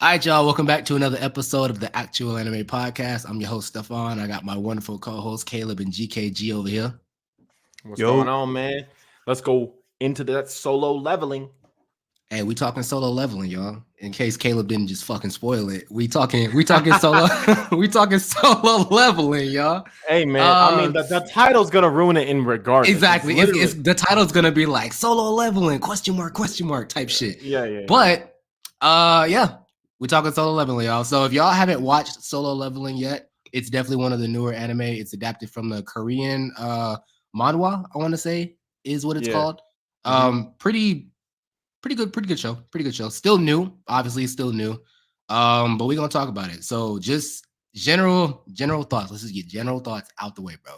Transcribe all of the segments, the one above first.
All right, y'all. Welcome back to another episode of the Actual Anime Podcast. I'm your host, Stefan. I got my wonderful co-hosts, Caleb and GKG over here. What's going on, man? Let's go into that solo leveling. Hey, we talking solo leveling, y'all. In case Caleb didn't just fucking spoil it, we talking solo, we talking solo leveling, y'all. Hey, man. I mean, the title's gonna ruin it in regardless. Exactly. It's the title's gonna be like solo leveling question mark type shit. Yeah. But yeah, we're talking solo leveling, y'all. So if y'all haven't watched Solo Leveling yet, it's definitely one of the newer anime. It's adapted from the Korean manhwa, I want to say, is what it's called. Pretty good show. Pretty good show. Still new, obviously, it's still new. But we're gonna talk about it. So just general thoughts. Let's just get general thoughts out the way, bro.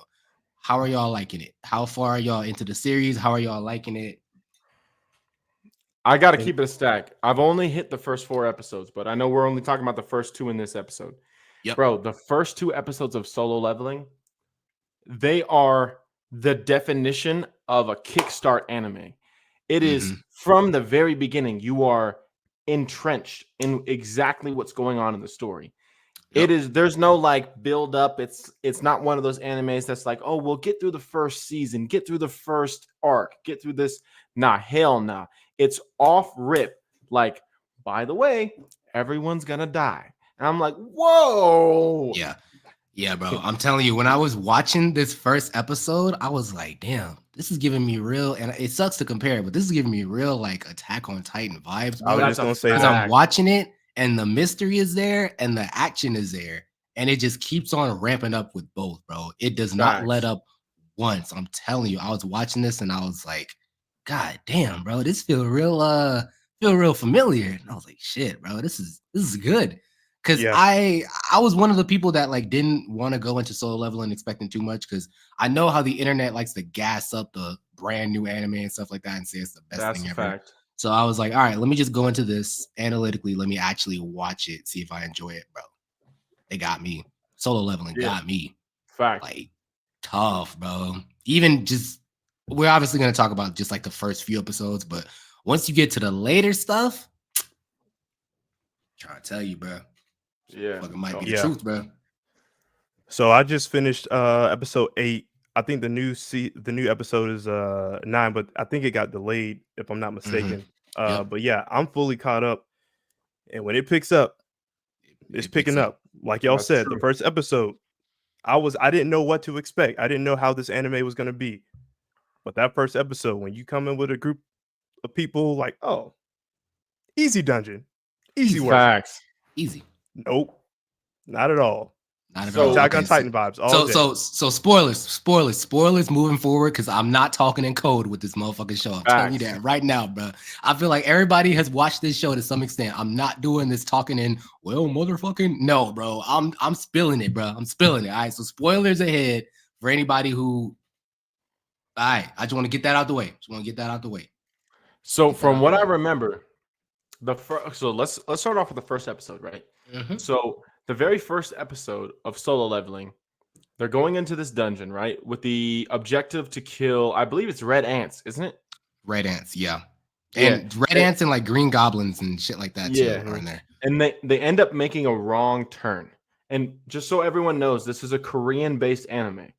How are y'all liking it? How far are y'all into the series? How are y'all liking it? I got to keep it a stack. I've only hit the first 4 episodes, but I know we're only talking about the first 2 in this episode. Yep. Bro, the first 2 episodes of Solo Leveling, they are the definition of a kickstart anime. It is from the very beginning, you are entrenched in exactly what's going on in the story. Yep. There's no like build up. It's not one of those animes that's like, oh, we'll get through the first season, get through the first arc, get through this. Nah, hell nah. It's off rip. Like, by the way, everyone's gonna die. And I'm like, whoa. Yeah, bro. I'm telling you, when I was watching this first episode, I was like, damn, this is giving me real, and it sucks to compare, but this is giving me real like Attack on Titan vibes. I was just gonna say because I'm watching it and the mystery is there and the action is there, and it just keeps on ramping up with both, bro. It does not let up once. I'm telling you, I was watching this and I was like, God damn, bro, this feel real familiar. And I was like, shit, bro, this is good. Because I was one of the people that like didn't want to go into Solo Leveling expecting too much, because I know how the internet likes to gas up the brand new anime and stuff like that and say it's the best thing ever. Fact. So I was like, all right, let me just go into this analytically. Let me actually watch it, see if I enjoy it, bro. They got me. Solo Leveling got me. Fact. Like tough, bro. Even just, we're obviously going to talk about just like the first few episodes, but once you get to the later stuff, I'm trying to tell you, bro. Yeah, it might be the truth, bro. So I just finished episode 8. I think the new episode is 9, but I think it got delayed if I'm not mistaken. But yeah, I'm fully caught up, and when it picks up, it's picking up. Like y'all said, the first episode, I didn't know what to expect. I didn't know how this anime was gonna be, but that first episode, when you come in with a group of people, like, oh, easy dungeon, easy work, facts, easy. Nope, not at all. Not at all. Attack on Titan vibes. So spoilers moving forward, because I'm not talking in code with this motherfucking show. I'm telling you that right now, bro. I feel like everybody has watched this show to some extent. I'm not doing this talking in, well, motherfucking no, bro. I'm spilling it, bro. I'm spilling it. All right. So spoilers ahead for anybody who. All right. I just want to get that out the way. So from what I remember, so let's start off with the first episode, right? So the very first episode of Solo Leveling, they're going into this dungeon, right, with the objective to kill, I believe it's red ants, isn't it? Red ants, yeah. And red ants and like green goblins and shit like that too are in there. And they end up making a wrong turn. And just so everyone knows, this is a Korean-based anime.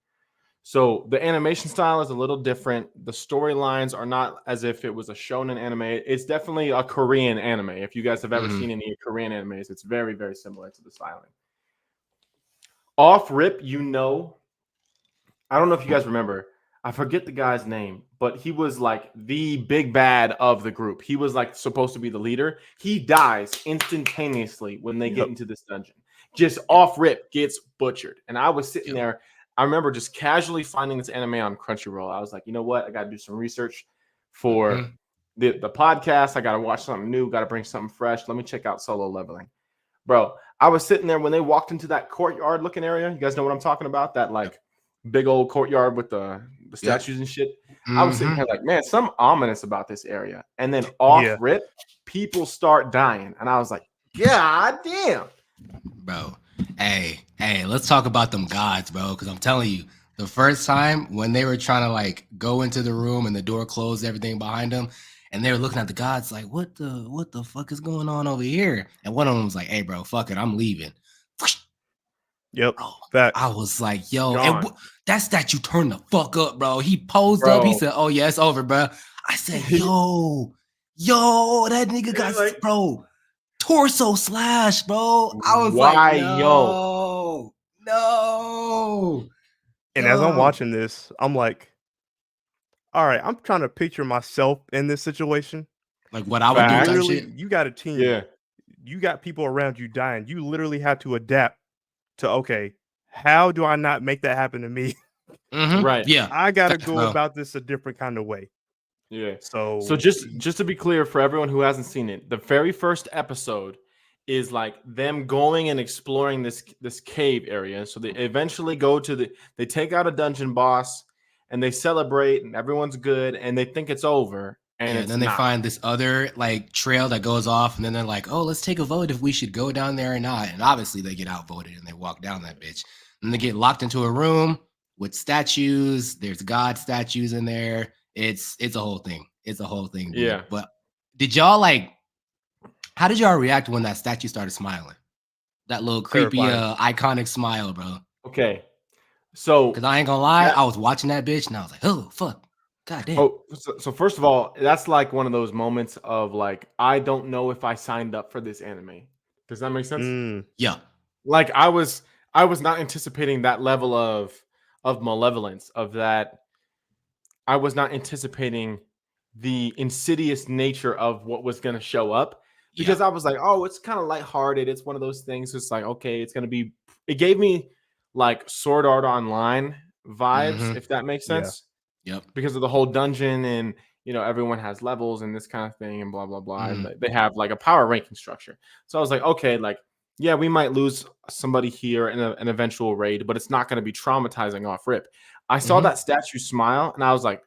So the animation style is a little different. The storylines are not as if it was a shonen anime. It's definitely a Korean anime. If you guys have ever seen any Korean animes, it's very, very similar to the styling. Off rip, I don't know if you guys remember. I forget the guy's name, but he was like the big bad of the group. He was like supposed to be the leader. He dies instantaneously when they get into this dungeon. Just off rip, gets butchered. And I was sitting there. I remember just casually finding this anime on Crunchyroll. I was like, you know what? I got to do some research for the podcast. I got to watch something new. Got to bring something fresh. Let me check out Solo Leveling. Bro, I was sitting there when they walked into that courtyard looking area. You guys know what I'm talking about? That like big old courtyard with the statues and shit. I was sitting here like, man, something ominous about this area. And then off rip, people start dying. And I was like, God damn. Bro. Hey, let's talk about them gods, bro. Because I'm telling you, the first time when they were trying to like go into the room and the door closed, everything behind them, and they were looking at the gods like, what the fuck is going on over here? And one of them was like, hey, bro, fuck it, I'm leaving. Yep. Bro, Facts. I was like, yo, and Gone. that statue turned the fuck up, bro. He posed up. He said, oh, yeah, it's over, bro. I said, yo, that nigga got, like, bro, torso slash, bro. I was why, like, yo? no. And as I'm watching this, I'm like, all right, I'm trying to picture myself in this situation. Like what I would do type shit. You got a team. Yeah. You got people around you dying. You literally have to adapt to, okay, how do I not make that happen to me? Mm-hmm. Right. Yeah. I got to go about this a different kind of way. Yeah. So just to be clear for everyone who hasn't seen it, the very first episode is like them going and exploring this cave area. So they eventually go to they take out a dungeon boss and they celebrate and everyone's good and they think it's over. And then they find this other like trail that goes off, and then they're like, oh, let's take a vote if we should go down there or not. And obviously they get outvoted and they walk down that bitch. And they get locked into a room with statues. There's god statues in there. It's a whole thing. It's a whole thing, dude. Yeah. But did y'all how did y'all react when that statue started smiling? That little creepy iconic smile, bro. Okay. So because I ain't gonna lie, I was watching that bitch and I was like, oh fuck. God damn. Oh, so first of all, that's like one of those moments of like, I don't know if I signed up for this anime. Does that make sense? Yeah. Like I was not anticipating that level of malevolence, of that. I was not anticipating the insidious nature of what was going to show up, because I was like, oh, it's kind of lighthearted. It's one of those things. It's like, okay, it's going to be, it gave me like Sword Art Online vibes, if that makes sense. Yep. Because of the whole dungeon and, you know, everyone has levels and this kind of thing and blah, blah, blah. And they have like a power ranking structure. So I was like, okay, like, yeah, we might lose somebody here in an eventual raid, but it's not going to be traumatizing off rip. I saw that statue smile and I was like,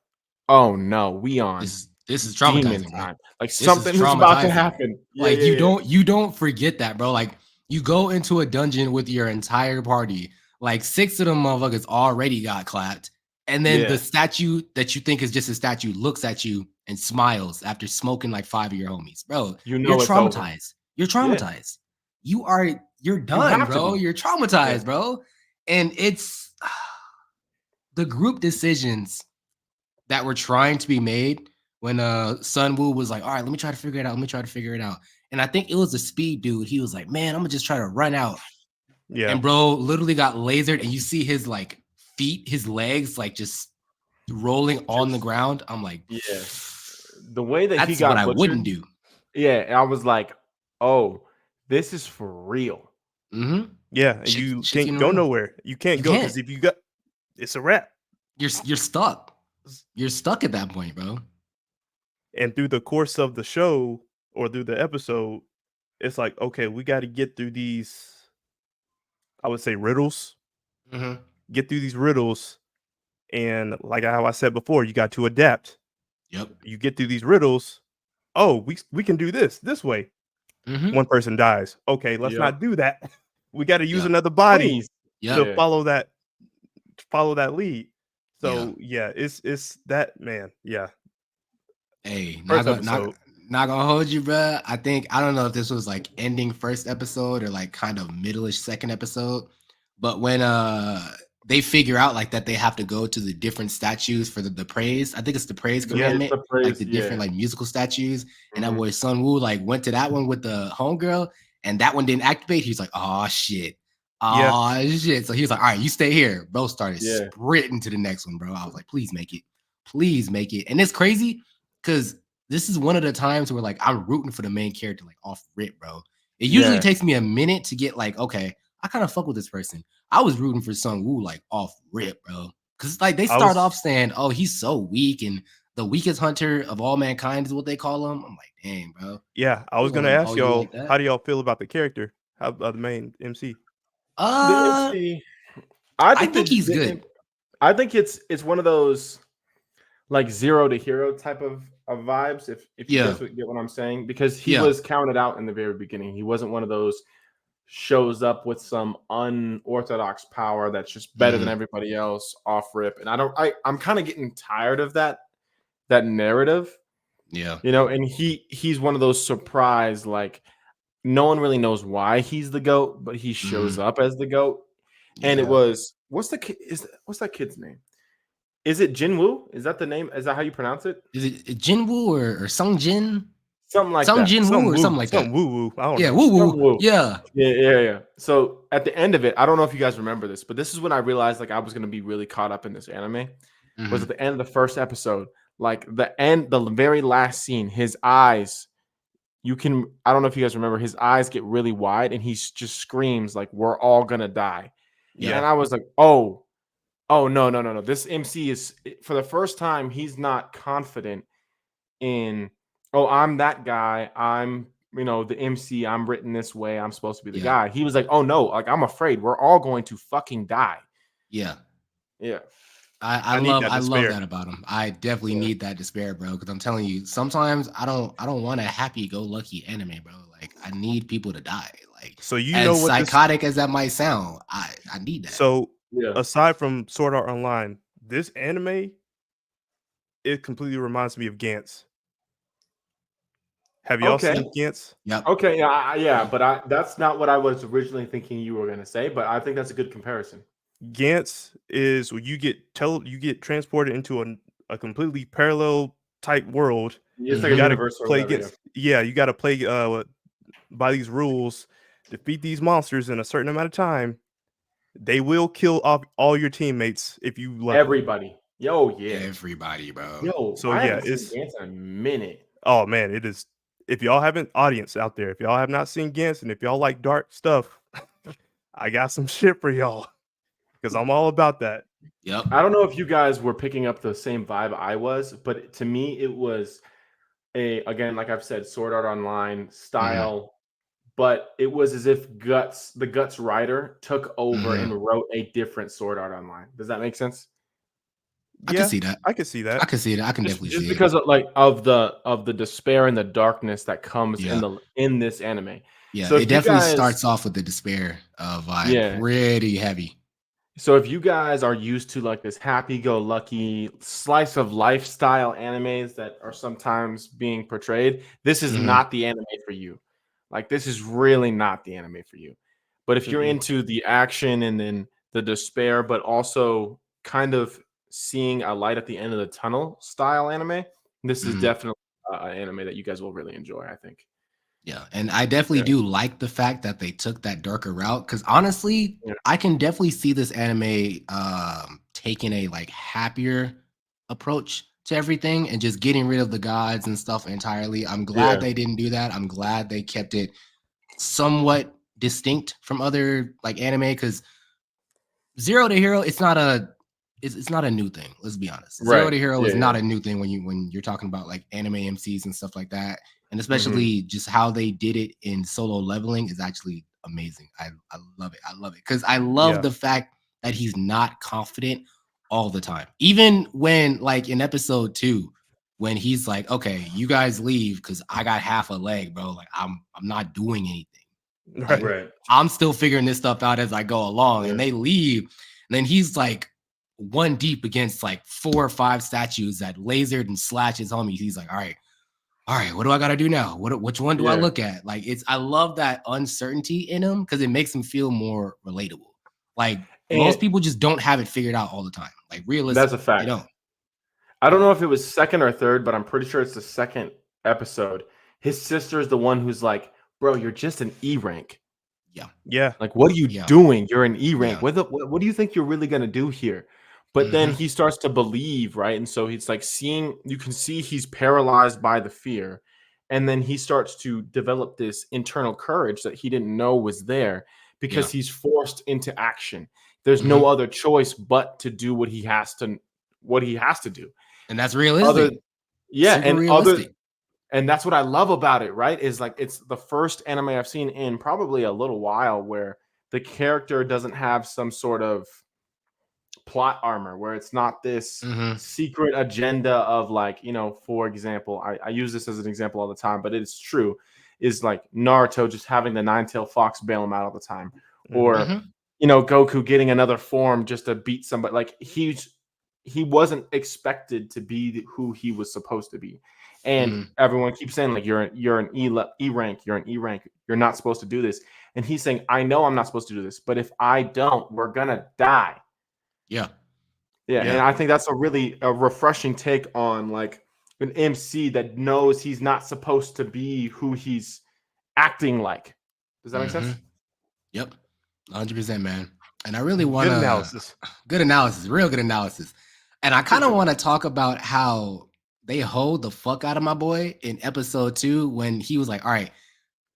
oh no, we on this is traumatizing time. Like something is about to happen. Like you don't forget that, bro. Like you go into a dungeon with your entire party, like 6 of them motherfuckers already got clapped. And then the statue that you think is just a statue looks at you and smiles after smoking like 5 of your homies. Bro, you're traumatized. You're traumatized. You're done, bro. You're traumatized, bro. And it's the group decisions that were trying to be made when Sun Woo was like, all right, let me try to figure it out. And I think it was the speed dude. He was like, man, I'm gonna just try to run out. Yeah. And bro literally got lasered, and you see his like feet, his legs like just rolling on the ground. I'm like, yeah. The way that he got what butchered, I wouldn't do. Yeah, I was like, oh, this is for real. Mm-hmm. Yeah, and you can't go nowhere. You can't go because if you got, it's a wrap. You're stuck. You're stuck at that point, bro. And through the course of the show or through the episode, it's like, okay, we got to get through these, I would say, riddles. Mm-hmm. Get through these riddles. And like how I said before, you got to adapt. Yep. You get through these riddles. Oh, we can do this way. Mm-hmm. One person dies. Okay, let's not do that. We got to use another body to follow that lead. So yeah, it's that, man. Yeah. Hey, not gonna hold you, bro. I don't know if this was like ending first episode or like kind of middle-ish second episode, but when they figure out like that they have to go to the different statues for the praise. I think it's the praise commandment, like the different like musical statues. And that boy Sun Woo like went to that one with the homegirl, and that one didn't activate. He's like, oh shit. Oh shit. So he was like, all right, you stay here. Bro started sprinting to the next one, bro. I was like, please make it. Please make it. And it's crazy because this is one of the times where like I'm rooting for the main character like off rip, bro. It usually takes me a minute to get like, okay, I kind of fuck with this person. I was rooting for Sun Woo like off rip, bro. Because like they start off saying, oh, he's so weak and the weakest hunter of all mankind is what they call him. I'm like, dang, bro. Yeah, I was gonna ask y'all, how do y'all feel about the character? How about the main MC? The MC, I think he's good. I think it's one of those like zero to hero type of vibes, if you guys get what I'm saying, because he was counted out in the very beginning. He wasn't one of those shows up with some unorthodox power that's just better than everybody else off rip. And I'm kind of getting tired of that narrative. Yeah. And he's one of those surprise, like, no one really knows why he's the GOAT, but he shows up as the GOAT. And it Yeah. was what's that kid's name? Is it Jinwoo? Is that the name? Is that how you pronounce it? Is it Jinwoo or Sung Jin? Something like Sung that. Jin Woo or something like some that. woo woo. I don't Yeah, know. woo Some woo. Woo. Yeah. Yeah. So at the end of it, I don't know if you guys remember this, but this is when I realized like I was gonna be really caught up in this anime. Was at the end of the first episode, like the very last scene, his eyes. I don't know if you guys remember, his eyes get really wide and he just screams like, "We're all gonna die." Yeah. And I was like, oh no. This MC is, for the first time, he's not confident in, oh, I'm that guy. I'm, the MC. I'm written this way. I'm supposed to be the Yeah. guy. He was like, oh no, like I'm afraid we're all going to fucking die. Yeah. Yeah. I need love that I love despair. that about him. I definitely Yeah. need that despair, bro. Because I'm telling you, sometimes I don't want a happy-go-lucky anime, bro. Like I need people to die. Like So you know as what this psychotic as that might sound, I need that. so Yeah. aside from Sword Art Online, this anime, it completely reminds me of Gantz. Have y'all Okay. seen Gantz? Yep. Okay. Yeah. But that's not what I was originally thinking you were gonna say. But I think that's a good comparison. Gantz is where you get transported into a completely parallel type world. It's like You a got to universe or play whatever. against you got to play by these rules, defeat these monsters in a certain amount of time. They will kill off all your teammates if you let them. Everybody. Yo, yeah. Everybody, bro. Yo, So I yeah, haven't seen Gantz in a minute. oh man, it is. If y'all haven't, audience out there, if y'all have not seen Gantz and if y'all like dark stuff, I got some shit for y'all because I'm all about that. Yep. I don't know if you guys were picking up the same vibe I was, but to me, it was again, like I've said, Sword Art Online style, but it was as if the Guts writer took over and wrote a different Sword Art Online. Does that make sense? I can see that. I can see that. I can see it. I can definitely Just see because of like of the despair and the darkness that comes Yeah. in this anime. Yeah, So it if you definitely guys, starts off with the despair vibe, yeah. pretty heavy. So if you guys are used to like this happy-go-lucky slice of lifestyle animes that are sometimes being portrayed, this is not the anime for you. Like this is really not the anime for you. But if you're into the action and then the despair, but also kind of seeing a light at the end of the tunnel style anime, this is definitely an anime that you guys will really enjoy, I think. Yeah, and I definitely Yeah. do like the fact that they took that darker route because honestly, Yeah. I can definitely see this anime taking a like happier approach to everything and just getting rid of the gods and stuff entirely. I'm glad Yeah. they didn't do that. I'm glad they kept it somewhat distinct from other like anime because Zero to Hero, it's not a new thing. Let's be honest. Zero Right. to Hero is Yeah. not a new thing when you're talking about like anime MCs and stuff like that. And Mm-hmm. especially just how they did it in Solo Leveling is actually amazing. I love it. I love it because I love the fact that he's not confident all the time. Even when like in episode 2, when he's like, "Okay, you guys leave because I got half a leg, bro. Like I'm not doing anything. Like, Right. I'm still figuring this stuff out as I go along." Yeah. And they leave. And then he's like one deep against like 4 or 5 statues that lasered and slashed his homies. He's like, all right, what do I gotta do now? Which one do I look at? Like I love that uncertainty in him because it makes him feel more relatable. Like most people just don't have it figured out all the time. Like realistically, That's a fact. they don't. I don't know if it was second or third, but I'm pretty sure it's the second episode. His sister is the one who's like, bro, you're just an E rank. Yeah. Like, what are you doing? You're an E rank. Yeah. What do you think you're really gonna do here? But then he starts to believe, right? And so he's like you can see he's paralyzed by the fear. And then he starts to develop this internal courage that he didn't know was there because he's forced into action. There's no other choice but to do what he has to do. And that's realistic. Super realistic. And that's what I love about it, right? Is like it's the first anime I've seen in probably a little while where the character doesn't have some sort of plot armor, where it's not this secret agenda of like, for example, I use this as an example all the time, but it's true, is like Naruto just having the nine-tailed fox bail him out all the time. Or, Goku getting another form just to beat somebody. Like he wasn't expected to be who he was supposed to be. And everyone keeps saying like you're an E rank, you're an E rank, you're not supposed to do this. And he's saying, I know I'm not supposed to do this, but if I don't, we're gonna die. Yeah. Yeah. And I think that's a refreshing take on like an MC that knows he's not supposed to be who he's acting like. Does that make sense? Yep. 100%, man. And I really want good to analysis. Good analysis, real good analysis. And I kind of want to talk about how they hold the fuck out of my boy in episode 2 when he was like, all right,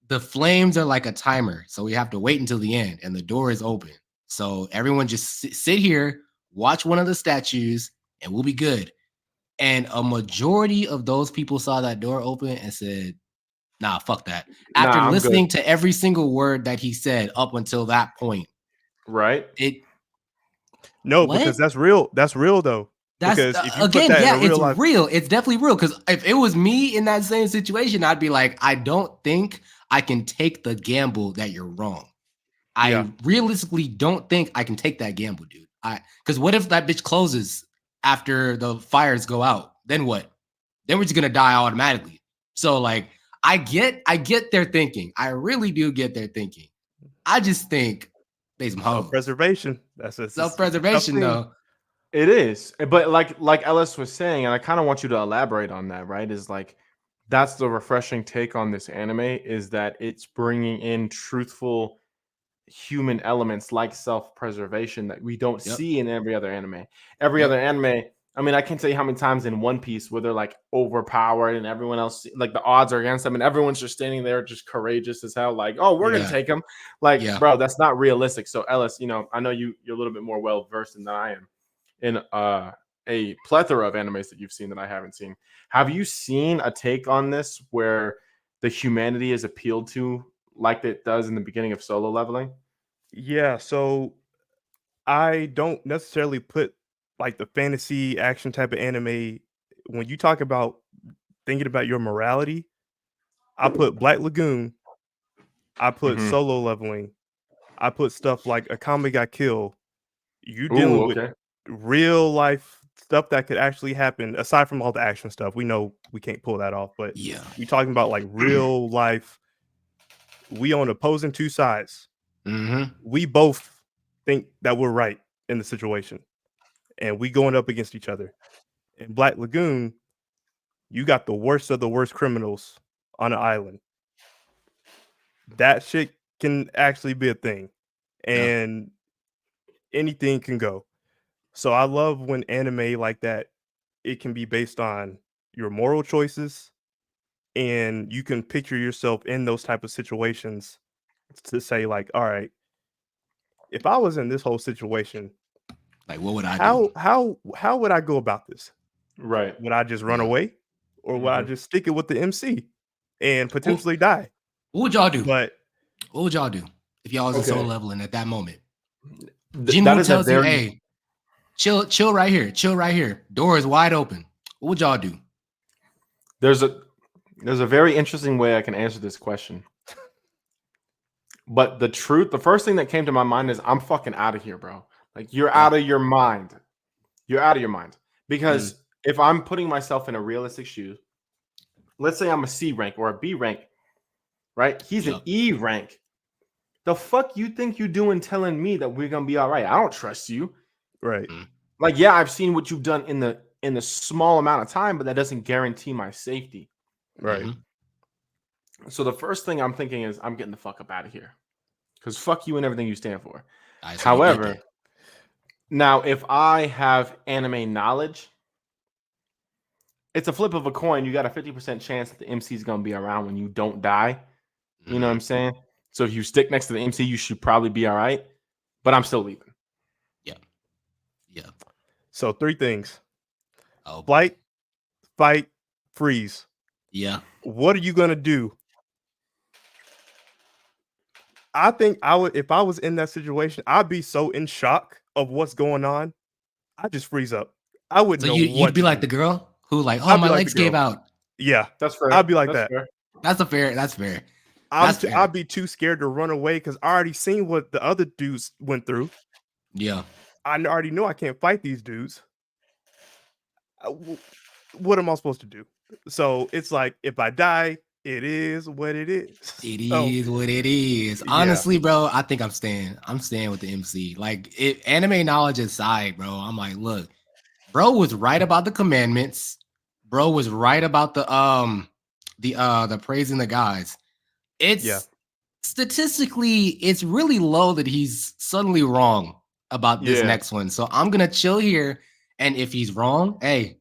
the flames are like a timer. So we have to wait until the end and the door is open. So everyone just sit here, watch one of the statues, and we'll be good. And a majority of those people saw that door open and said, nah, fuck that. After listening to every single word that he said up until that point. Right. Because that's real. That's real though. That's because if you put that in a real life, real. It's definitely real. Because if it was me in that same situation, I'd be like, I don't think I can take the gamble that you're wrong. I realistically don't think I can take that gamble, dude. Because what if that bitch closes after the fires go out? Then what? Then we're just gonna die automatically. So like, I get their thinking. I really do get their thinking. I just think they some hoes. Self-preservation. That's self-preservation, though. It is, but like Ellis was saying, and I kind of want you to elaborate on that. Right? Is like that's the refreshing take on this anime is that it's bringing in truthful human elements like self-preservation that we don't see in every other anime. Every other anime, I mean, I can't tell you how many times in One Piece where they're like overpowered and everyone else, like the odds are against them and everyone's just standing there just courageous as hell, like, oh, we're gonna take them. Like, bro, that's not realistic. So Ellis, you know, I know you're a little bit more well versed than I am in a plethora of animes that you've seen that I haven't seen. Have you seen a take on this where the humanity is appealed to like it does in the beginning of Solo Leveling? Yeah, so I don't necessarily put like the fantasy action type of anime. When you talk about thinking about your morality, I put Black Lagoon, I put Solo Leveling, I put stuff like Akame Got Killed. You dealing with real life stuff that could actually happen aside from all the action stuff. We know we can't pull that off, but we talking about like real life. We on opposing two sides. We both think that we're right in the situation, and we going up against each other. In Black Lagoon, you got the worst of the worst criminals on an island. That shit can actually be a thing, and anything can go. So I love when anime like that, it can be based on your moral choices, and you can picture yourself in those type of situations to say like, all right, if I was in this whole situation, like what would I do? How would I go about this? Right. Would I just run away, or would I just stick it with the MC and potentially die? What would y'all do? But what would y'all do if y'all was in Solo Leveling at that moment? Jinwoo tells you, hey, chill right here. Chill right here. Door is wide open. What would y'all do? There's a very interesting way I can answer this question. But the first thing that came to my mind is I'm fucking out of here, bro. Like you're out of your mind. You're out of your mind. Because if I'm putting myself in a realistic shoe, let's say I'm a C rank or a B rank, right? He's an E rank. The fuck you think you doing telling me that we're gonna be all right? I don't trust you. Right. Like, yeah, I've seen what you've done in the small amount of time, but that doesn't guarantee my safety. Right. So the first thing I'm thinking is I'm getting the fuck up out of here. Because fuck you and everything you stand for. However, now if I have anime knowledge, it's a flip of a coin. You got a 50% chance that the MC is going to be around when you don't die. You know what I'm saying? So if you stick next to the MC, you should probably be all right. But I'm still leaving. Yeah. So 3 things. Flight, fight, freeze. Yeah. What are you going to do? I think I would, if I was in that situation, I'd be so in shock of what's going on. I'd just freeze up. I wouldn't know what you'd be like the girl who like, oh, my legs gave out. Yeah, that's fair. I'd be like that. Fair. That's fair. I'd be too scared to run away because I already seen what the other dudes went through. Yeah. I already know I can't fight these dudes. What am I supposed to do? So it's like if I die, it is what it is. It So, is what it is. yeah. Honestly, bro, I think I'm staying. I'm staying with the MC. Like, anime knowledge aside, bro, I'm like, look, bro was right about the commandments. Bro was right about the praising the gods. Yeah. It's statistically, it's really low that he's suddenly wrong about this next one. So I'm gonna chill here. And if he's wrong, hey,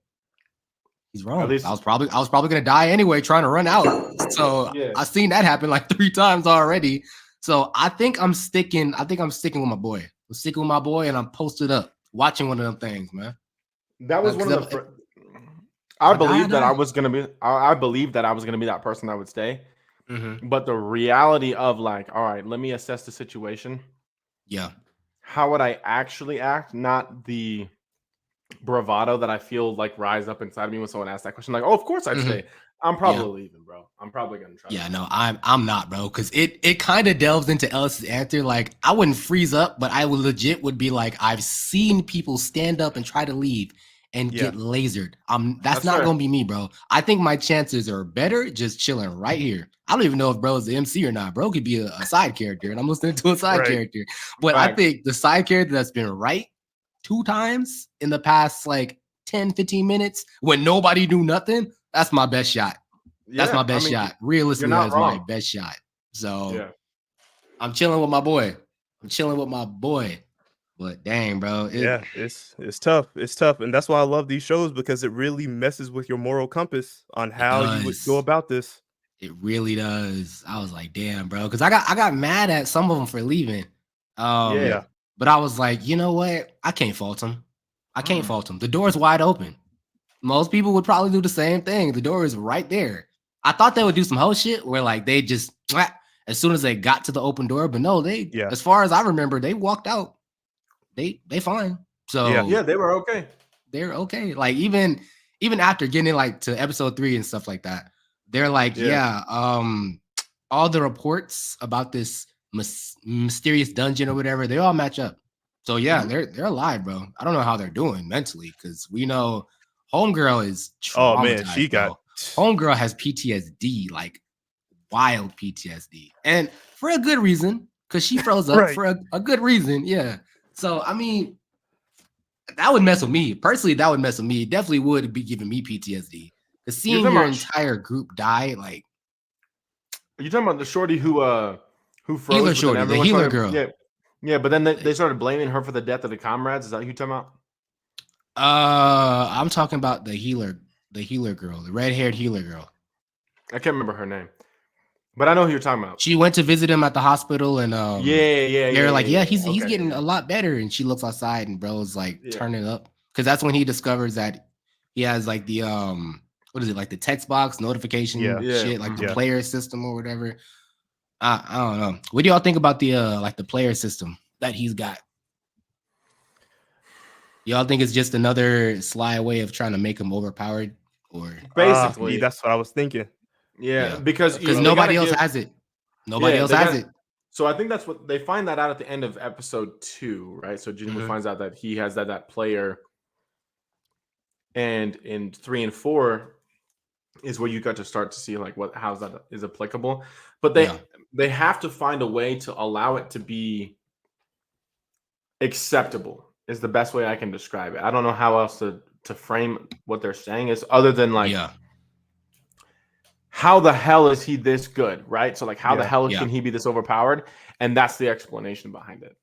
he's wrong. At least I was probably gonna die anyway, trying to run out. So I've seen that happen like 3 times already. So I think I'm sticking. I think I'm sticking with my boy. I'm sticking with my boy, and I'm posted up watching one of them things, man. That was one of the. I believe that I was gonna be. I believe that I was gonna be that person that would stay. Mm-hmm. But the reality of like, all right, let me assess the situation. Yeah. How would I actually act? Not the bravado that I feel like rise up inside of me when someone asks that question. Like, oh, of course I'd stay. I'm probably leaving, bro. I'm probably gonna try. Yeah, no, I'm not, bro, because it kind of delves into Ellis's answer. Like, I wouldn't freeze up, but I would be like, I've seen people stand up and try to leave and get lasered. That's not gonna be me, bro. I think my chances are better just chilling right here. I don't even know if bro is the MC or not. Bro could be a side character, and I'm listening to a side character. But I think the side character that's been right 2 times in the past like 10, 15 minutes when nobody knew nothing, that's my best shot. That's my best shot. Realistically, that's my best shot. So I'm chilling with my boy. But dang, bro. It's tough. It's tough. And that's why I love these shows, because it really messes with your moral compass on how you would go about this. It really does. I was like, damn, bro. Because I got mad at some of them for leaving. But I was like, you know what? I can't fault them. The door's wide open. Most people would probably do the same thing. The door is right there. I thought they would do some whole shit where like they just as soon as they got to the open door, but no, as far as I remember, they walked out. They fine. So yeah, they were okay. They're okay. Like even after getting like to episode 3 and stuff like that, they're like, all the reports about this mysterious dungeon or whatever, they all match up. So they're alive, bro. I don't know how they're doing mentally, because we know Homegirl is traumatized. Oh man, she got Homegirl has PTSD, like wild PTSD, and for a good reason, because she froze up for a good reason. Yeah. So I mean, that would mess with me personally. That would mess with me. It definitely would be giving me PTSD. Because seeing your entire group die, like. Are you talking about the shorty who froze? Healer shorty, the healer girl. Yeah, but then they started blaming her for the death of the comrades. Is that who you're talking about? I'm talking about the healer girl, the red-haired healer girl. I can't remember her name, but I know who you're talking about. She went to visit him at the hospital, and they're like, he's getting a lot better, and she looks outside, and bro's like turning up, because that's when he discovers that he has like the what is it, like the text box notification shit, like the player system or whatever. I don't know. What do y'all think about the like the player system that he's got? Y'all think it's just another sly way of trying to make him overpowered, or basically that's what I was thinking. Yeah, because nobody else has it. Nobody else has it. So I think that's what they find that out at the end of episode 2, right? So Jinwoo finds out that he has that player, and in 3 and 4 is where you got to start to see like how that is applicable. But they have to find a way to allow it to be acceptable. Is the best way I can describe it. I don't know how else to frame what they're saying is, other than like, how the hell is he this good, right? So like, how the hell can he be this overpowered? And that's the explanation behind it.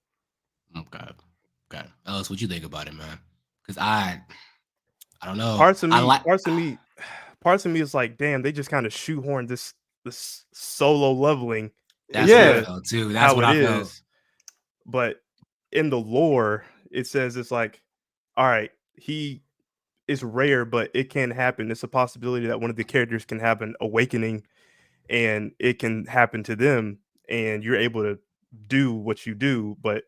Okay. Ellis, what you think about it, man? Because I don't know. Parts of me is like, damn, they just kind of shoehorned this solo leveling. That's what I felt too. That's what I felt. But in the lore, it says it's like, all right, it's rare, but it can happen. It's a possibility that one of the characters can have an awakening, and it can happen to them, and you're able to do what you do. But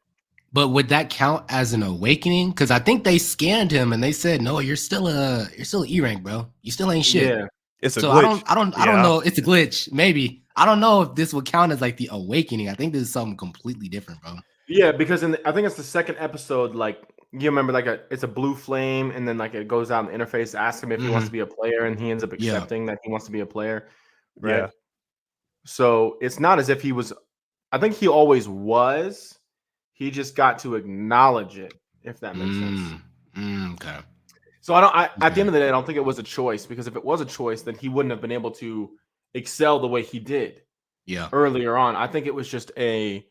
would that count as an awakening? Because I think they scanned him and they said, no, you're still E rank, bro. You still ain't shit. Yeah, it's a glitch. I don't know. It's a glitch. Maybe. I don't know if this would count as like the awakening. I think this is something completely different, bro. Yeah, because I think it's the second episode, like you remember like it's a blue flame, and then like it goes out in the interface, asks him if he wants to be a player, and he ends up accepting that he wants to be a player, right? Yeah. So it's not as if he was. I think he always was. He just got to acknowledge it, if that makes sense. Okay. So at the end of the day, I don't think it was a choice, because if it was a choice, then he wouldn't have been able to excel the way he did. Yeah. Earlier on, I think it was just a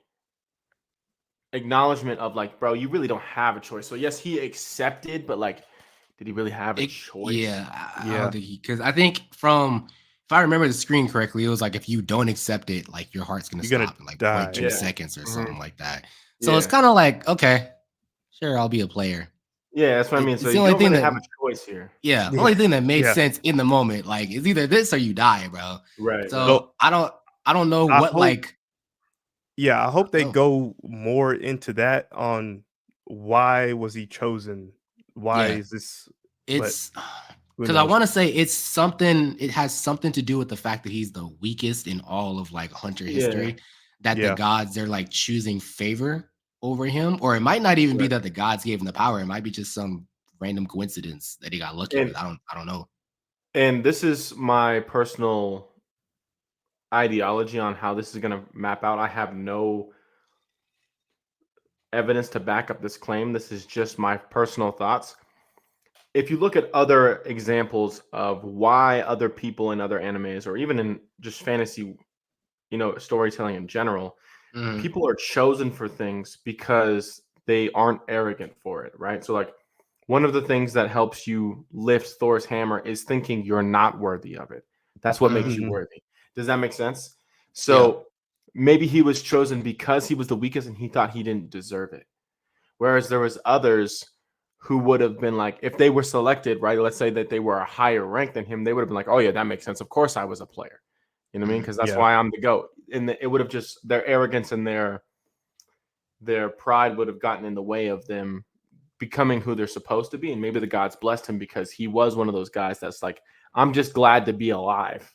acknowledgement of like, bro, you really don't have a choice. So yes, he accepted, but like, did he really have a choice? Yeah, I don't think because I think if I remember the screen correctly, it was like if you don't accept it, like your heart's gonna You're gonna stop in like die. 0.2 seconds or something like that. So Yeah. it's kind of like, okay, sure, I'll be a player. Yeah, that's what I mean. So It's you the only don't thing really that have a choice here. yeah, the only thing that made Yeah. sense in the moment, like, is either this or you die, bro. Right. So I don't know I what hope- like. Yeah, I hope they No. go more into that on why was he chosen? Why Yeah. is this? It's who because I knows? want to say it's something. It has something to do with the fact that he's the weakest in all of like Hunter history. That the Yeah. gods, they're like choosing favor over him, or it might not even be Right. that the gods gave him the power. It might be just some random coincidence that he got lucky And- with. I don't know. And this is my personal ideology on how this is going to map out. I have no evidence to back up this claim. This is just my personal thoughts. If you look at other examples of why other people in other animes, or even in just fantasy, storytelling in general, Mhm. people are chosen for things because they aren't arrogant for it, right? So like, one of the things that helps you lift Thor's hammer is thinking you're not worthy of it. That's what makes you Mhm. worthy. Does that make sense? So maybe he was chosen because he was the weakest and he thought he didn't deserve it. Whereas there was others who would have been like, if they were selected, right? Let's say that they were a higher rank than him, they would have been like, oh yeah, that makes sense. Of course I was a player. You know what I mean? Because that's Yeah. why I'm the GOAT. And it would have just, their arrogance and their pride would have gotten in the way of them becoming who they're supposed to be. And maybe the gods blessed him because he was one of those guys that's like, I'm just glad to be alive.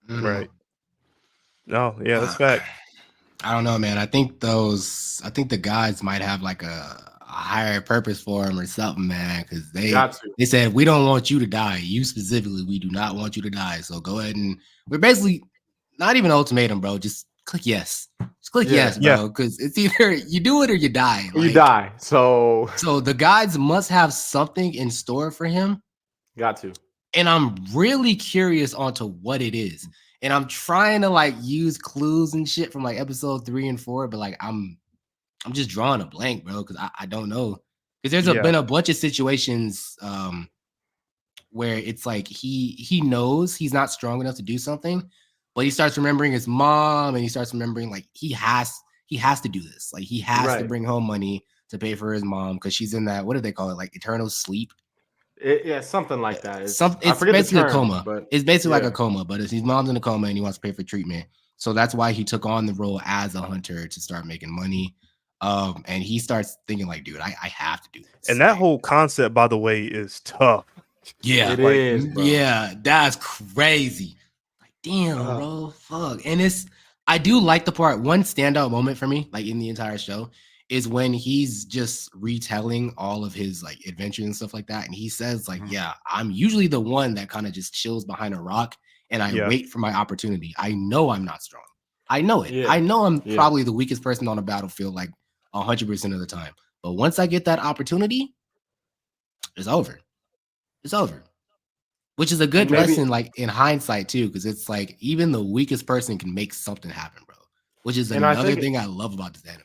Mhm. Right. No, yeah, that's fact. I don't know, man. I think the gods might have like a higher purpose for him or something, man. Because they said, we don't want you to die. You specifically, we do not want you to die. So go ahead, and we're basically not even an ultimatum, bro. Just click yes. Just click yes, bro. Because it's either you do it or you die. You die. So the gods must have something in store for him. Got to. And I'm really curious onto what it is. And I'm trying to like use clues and shit from like episode 3 and 4, but like I'm just drawing a blank, bro, because I don't know. Because there's been a bunch of situations where it's like he knows he's not strong enough to do something, but he starts remembering his mom, and he starts remembering like he has to do this. Like he has to bring home money to pay for his mom because she's in that, what do they call it? Like eternal sleep. Something like that. It's I forget basically the term, a coma. but It's basically like a coma, but his mom's in a coma and he wants to pay for treatment. So that's why he took on the role as a hunter to start making money. And he starts thinking like, dude, I have to do this. And that whole concept, by the way, is tough. Yeah, it is, bro. Yeah, that's crazy. Like, damn, bro, fuck. And I do like the part. One standout moment for me, like in the entire show, is when he's just retelling all of his like adventures and stuff like that. And he says, like, yeah, I'm usually the one that kind of just chills behind a rock and I wait for my opportunity. I know I'm not strong. I know it. Yeah. I know I'm probably the weakest person on a battlefield like 100% of the time. But once I get that opportunity, it's over. It's over. Which is a good lesson, like in hindsight too, because it's like even the weakest person can make something happen, bro. Which is another thing I love about this anime.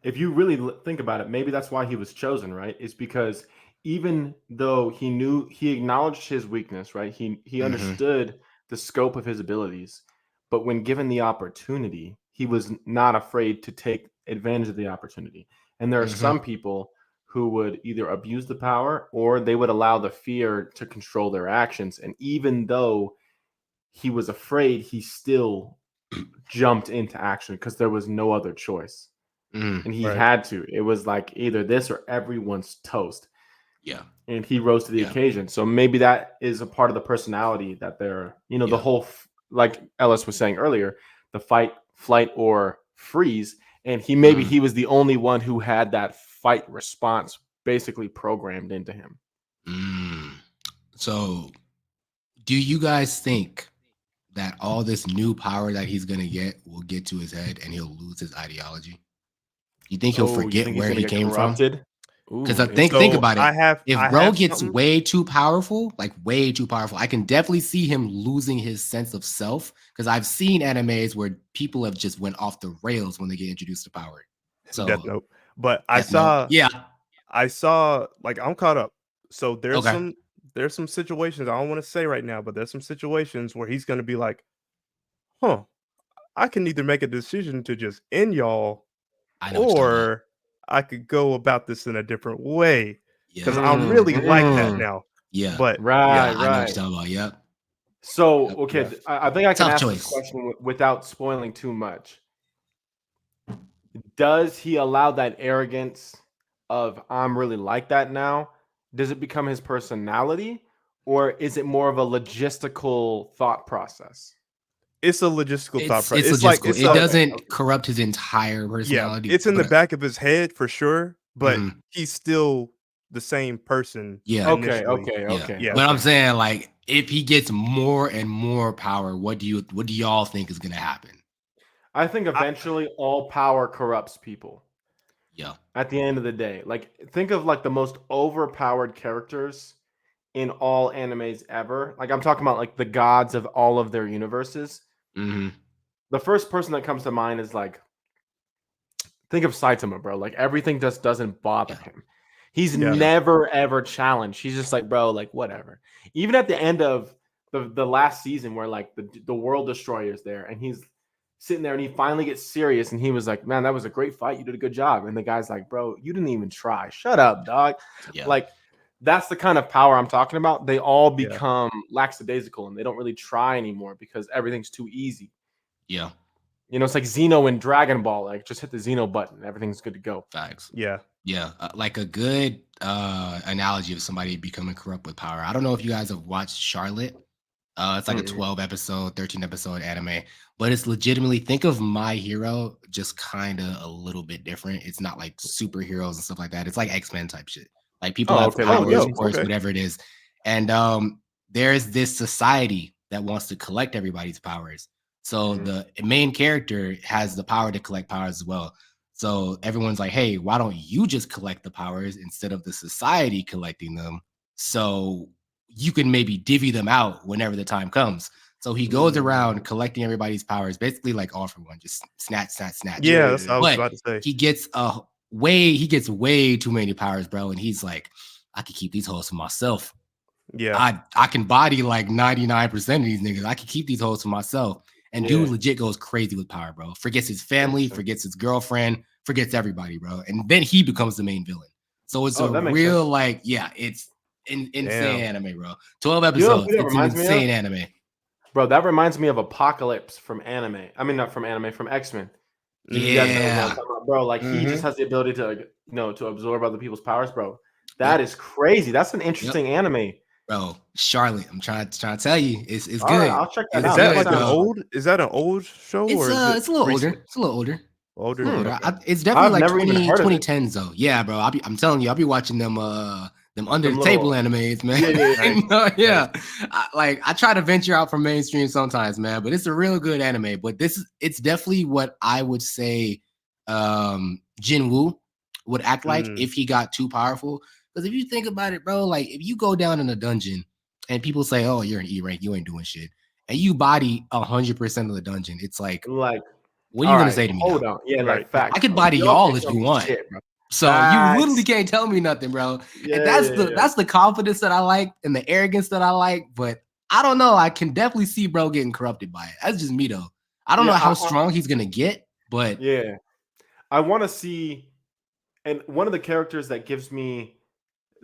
If you really think about it, maybe that's why he was chosen, right? It's because even though he acknowledged his weakness, right? He understood the scope of his abilities, but when given the opportunity, he was not afraid to take advantage of the opportunity. And there are some people who would either abuse the power or they would allow the fear to control their actions. And even though he was afraid, he still jumped into action because there was no other choice. And he had to. It was like either this or everyone's toast. Yeah. And he rose to the occasion. So maybe that is a part of the personality that they're, the whole, like Ellis was saying earlier, the fight, flight, or freeze. And he was the only one who had that fight response basically programmed into him. So, do you guys think that all this new power that he's gonna get will get to his head and he'll lose his ideology? You think he'll You forget think he's where gonna he get came from? corrupted? Because Ooh, think So about it. If I bro have gets something. way too powerful, like way too powerful, I can definitely see him losing his sense of self. Because I've seen animes where people have just went off the rails when they get introduced to power. Death So Note. But Death Note, yeah, I saw like I'm caught up. So okay, there's some situations I don't want to say right now, but there's some situations where he's gonna be like, huh, I can either make a decision to just end y'all, I know what you're talking about. or I could go about this in a different way. Because Yeah, I'm really like that now. yeah, But Right, yeah, I know what right. you're talking about. Yep, So, yep. okay, yeah. I think I can Tough ask this choice. question without spoiling too much. Does he allow that arrogance of I'm really like that now? Does it become his personality, or is it more of a logistical thought process? It's a logistical thought process. It's It's like logistical. it's It a Okay, doesn't okay. corrupt his entire yeah, personality, it's in the but back of his head for sure, but mhm, he's still the same person yeah, Okay, initially. okay, yeah. okay, Yeah. But I'm okay. saying, like, if he gets more and more power, what do y'all think is gonna happen? I think I, eventually all power corrupts people Yeah. at the end of the day. Like, think of like the most overpowered characters in all animes ever. Like, I'm talking about like the gods of all of their universes. Mm-hmm. The first person that comes to mind is like, think of Saitama, bro. Like everything just doesn't bother Yeah. him. He's yeah. Yeah. never ever challenged. He's just like, bro, like whatever. Even at the end of the last season, where like the world destroyer is there, and he's sitting there, and he finally gets serious, and he was like, man, that was a great fight. You did a good job. And the guy's like, bro, you didn't even try. Shut up, dog. Yeah. Like that's the kind of power I'm talking about. They all Yeah. become lackadaisical, and they don't really try anymore because everything's too easy. Yeah. You know, it's like Xeno in Dragon Ball. Like, just hit the Xeno button, everything's good to go. Facts. Yeah. Yeah. Like a good analogy of somebody becoming corrupt with power. I don't know if you guys have watched Charlotte. It's like a 12 episode, 13 episode anime, but it's legitimately, think of My Hero, just kind of a little bit different. It's not like superheroes and stuff like that. It's like X-Men type shit. Like people Oh, have okay, like Oh, powers, yo, mutants. force, okay. whatever it is. And there's this society that wants to collect everybody's powers. So the main character has the power to collect powers as well. So everyone's like, hey, why don't you just collect the powers instead of the society collecting them? So you can maybe divvy them out whenever the time comes. So he goes around collecting everybody's powers, basically like all for one, just snatch, snatch, snatch. Yeah, that's what I was But about to say. he gets way too many powers, bro. And he's like, I could keep these hoes for myself. Yeah. I can body like 99% of these niggas. I can keep these hoes for myself. And dude legit goes crazy with power, bro. Forgets his family, forgets his girlfriend, forgets everybody, bro. And then he becomes the main villain. So it's a Oh, that makes real, sense. like, yeah, it's insane Damn. anime, bro. 12 You know episodes. who that It's an reminds me of? insane anime. Bro, that reminds me of Apocalypse from anime. I mean, not from anime, from X-Men. You guys know what I'm Yeah. talking about, bro. Like he just Mm-hmm. has the ability to, like, you know, to absorb other people's powers, bro. That Yep. is crazy. That's an Yep. interesting anime. Bro, Charlotte, I'm trying to tell you, it's All good. right, I'll check that It's Is out. that That like good, an sounds bro. old? Is that an old show or is it It's a little recent? older. It's a little older. Older? A little older. Okay. It's definitely I've like never even heard of it. 2010s though. Yeah, bro. I'm telling you, I'll be watching them under Them the table little, animes, man. yeah. Nice. Yeah. Nice. I try to venture out from mainstream sometimes, man, but it's a real good anime. But it's definitely what I would say Jinwoo would act like Mm. if he got too powerful. Because if you think about it, bro, like if you go down in a dungeon and people say, oh, you're an E rank, you ain't doing shit, and you body 100% of the dungeon, it's like, Like, what are all you gonna right, say to me hold now? on. Yeah, Right. like facts, I could bro. Like, body y'all y'all can't if tell you me want. shit, bro. So you literally Facts. can't tell me nothing, bro. And Yeah. that's the confidence that I like and the arrogance that I like. But I don't know. I can definitely see bro getting corrupted by it. That's just me though. I don't know Yeah, how strong he's gonna get, but yeah. I want to see, and one of the characters that gives me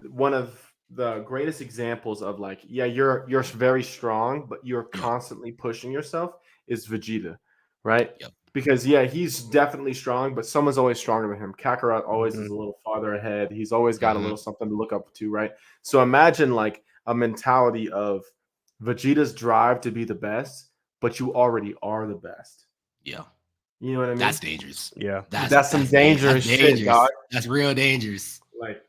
one of the greatest examples of like, yeah, you're very strong, but you're yeah, constantly pushing yourself is Vegeta, right? yep, Because yeah, he's definitely strong, but someone's always stronger than him. Kakarot always is Mm-hmm. a little farther ahead. He's always got a mm-hmm, little something to look up to, right? So imagine like a mentality of Vegeta's drive to be the best, but you already are the best. yeah. You know what I mean? That's dangerous. Yeah. That's some That's dangerous shit, dangerous. dog. That's real dangerous. Like,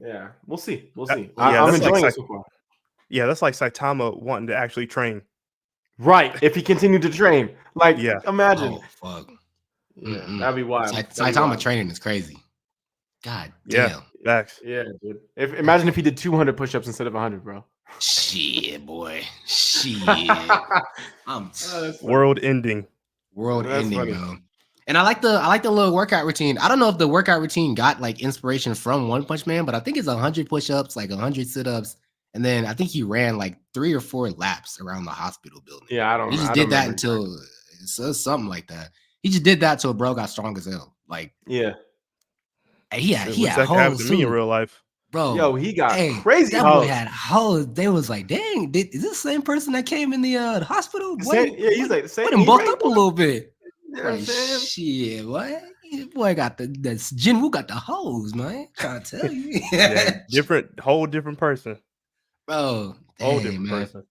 Yeah, we'll see. We'll see. Yeah, I'm that's enjoying like it so far. Yeah, that's like Saitama wanting to actually train. Right. If he continued to train, like, Yeah. imagine. Oh fuck. Yeah, that'd be wild. Saitama training is crazy. God Yeah. damn. Facts. Yeah, dude. Imagine if he did 200 push-ups instead of 100, bro. Shit, boy. Shit. World ending. World That's ending, funny. bro. And I like the little workout routine. I don't know if the workout routine got like inspiration from One Punch Man, but I think it's 100 push-ups, like 100 sit-ups, and then I think he ran like 3 or 4 laps around the hospital building. Yeah, He just I did don't that remember until something like that. He just did that till bro got strong as hell. Like, yeah. he Shit, had wish that could happen hoes to me in too. real life. Bro, Yo, he got crazy that boy hoes. had hoes. They was like, dang, is this the same person that came in the hospital? He's like the same. Put him bulked up a little bit. You know what I'm saying? Shit, what? Boy got the Jinwoo got the hoes, man. Trying to tell you. Yeah, whole different person. Bro, Whole dang, different man. person.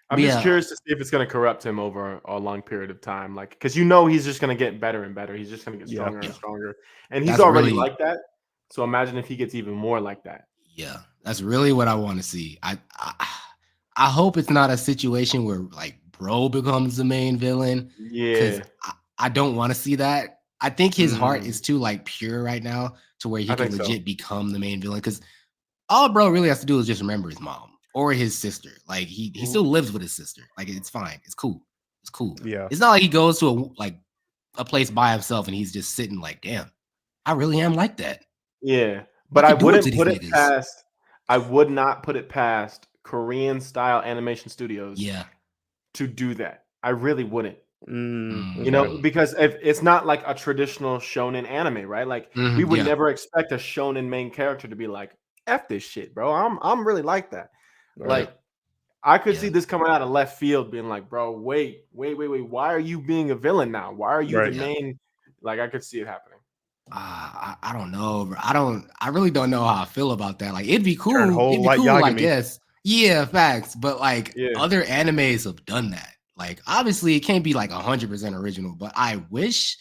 I'm just curious to see if it's going to corrupt him over a long period of time. Like, because he's just going to get better and better. He's just going to get stronger and stronger. And he's already like that. So imagine if he gets even more like that. Yeah, that's really what I want to see. I hope it's not a situation where like bro becomes the main villain. Yeah. I don't want to see that. I think his heart is too like pure right now to where he can legit become the main villain. Because all bro really has to do is just remember his mom or his sister. Like he still lives with his sister. Like it's fine. It's cool. It's cool. Yeah. It's not like he goes to a place by himself and he's just sitting like, damn, I really am like that. Yeah. But I wouldn't put it past. I would not put it past Korean style animation studios. Yeah. To do that. I really wouldn't. You know, because if it's not like a traditional shonen anime, right? Like we would never expect a shonen main character to be like, F this shit, bro. I'm really like that. Right. Like I could see this coming out of left field being like, bro, wait. Why are you being a villain now? Why are you the main? Like I could see it happening. I don't know, bro. I really don't know how I feel about that. Like it'd be cool. It'd be cool, I guess. Yeah, facts. But like other animes have done that. Like obviously it can't be like 100% original, but I wish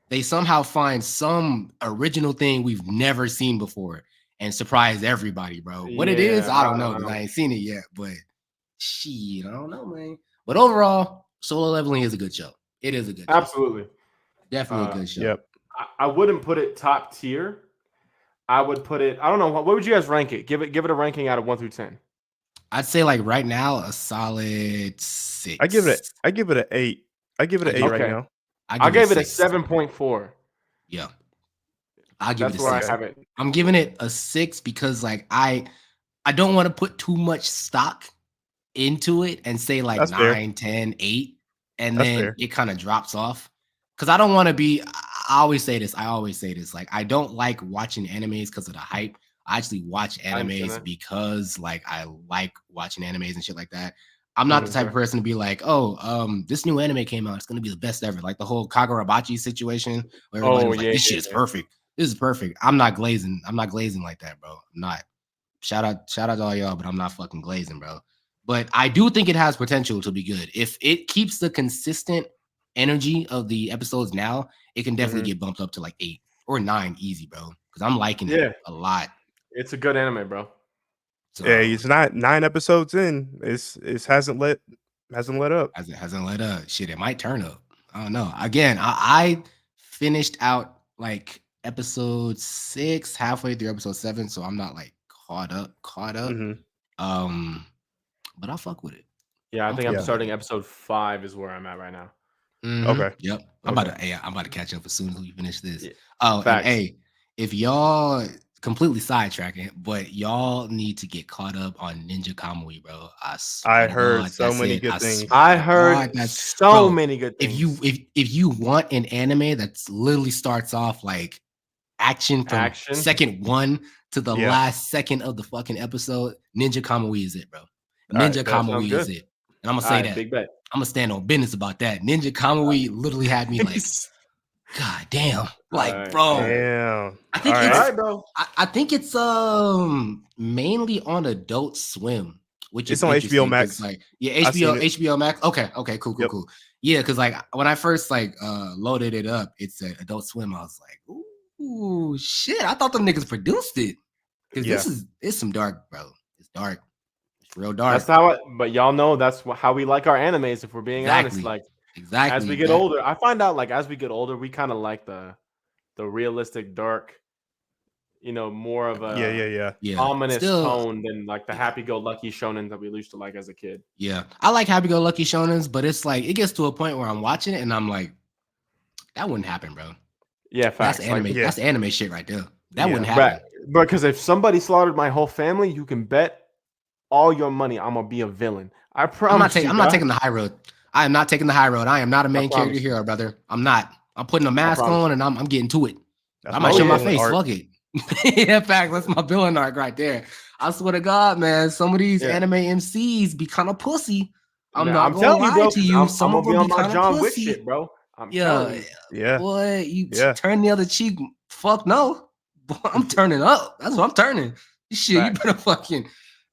they somehow find some original thing we've never seen before and surprise everybody, bro. What it is, I don't know because I ain't seen it yet. But shit, I don't know, man. But overall, Solo Leveling is a good show. It is a good show. Absolutely. Definitely a good show. Yep. I wouldn't put it top tier. I would put it, I don't know, what would you guys rank it? Give it a ranking out of 1 through 10. I'd say like right now a solid 6. I give it an 8. I give it an 8 right now. I gave it a 7.4. Yeah. I'll give it a 6. I have it. I'm giving it a 6 because like I don't want to put too much stock into it and say like That's 9, fair. 10, 8, and That's then fair. it kind of drops off. Because I don't want to be, I always say this. Like, I don't like watching animes because of the hype. I actually watch animes because like I like watching animes and shit like that. I'm not the type of person to be like, oh, this new anime came out. It's gonna be the best ever. Like the whole Kagurabachi situation where everybody was like, this shit is perfect. This is perfect. I'm not glazing. I'm not glazing like that, bro. I'm not. Shout out to all y'all, but I'm not fucking glazing, bro. But I do think it has potential to be good. If it keeps the consistent energy of the episodes now, it can definitely get bumped up to like 8 or 9 easy, bro. Because I'm liking it a lot. It's a good anime, bro. So, yeah, it's not 9 episodes in. It hasn't let up. Hasn't let up. Shit, it might turn up. I don't know. Again, I finished out like episode 6, halfway through episode 7, so I'm not like caught up. But I'll fuck with it. Yeah, I think I'm starting episode 5 is where I'm at right now. Okay. Yep. I'm about to catch up as soon as we finish this. Yeah. Oh, and hey, if y'all completely sidetracking, but y'all need to get caught up on Ninja Kamui, bro. I heard so many good things. I heard so many good things. If you want an anime that literally starts off like action from second 1 to the last second of the fucking episode, Ninja Kamui is it, bro. Ninja Kamui is it. And I'm gonna say that. Big bet. I'm gonna stand on business about that. Ninja Kamui literally had me like, God damn, like, bro. Damn. I think bro. I think it's mainly on Adult Swim, which is on HBO Max. Like, HBO Max. Okay, cool. Yeah, because like when I first like loaded it up, it said Adult Swim. I was like, ooh, shit. I thought them niggas produced it. Because it's some dark, bro. It's dark. It's real dark. But y'all know that's how we like our animes. If we're being honest, like as we get older, I find out like as we get older, we kind of like the realistic, dark, more of a ominous tone than like the happy-go-lucky shonen that we used to like as a kid. Yeah, I like happy-go-lucky shonens, but it's like it gets to a point where I'm watching it and I'm like, that wouldn't happen, bro. Yeah, facts. That's anime. That's anime shit right there. That wouldn't happen. Because if somebody slaughtered my whole family, you can bet all your money I'm gonna be a villain. I promise. I'm not taking the high road. I am not taking the high road. I am not a main character hero, brother. I'm not. I'm putting a mask on and I'm getting to it. I might show my face. Fuck it. In fact, that's my villain arc right there. I swear to God, man, some of these anime MCs be kind of pussy. I'm not gonna lie to you. Some of them be kind of pussy, shit, bro. Boy, you turn the other cheek. Fuck no, boy, I'm turning up. That's what I'm turning. Shit, you better fucking.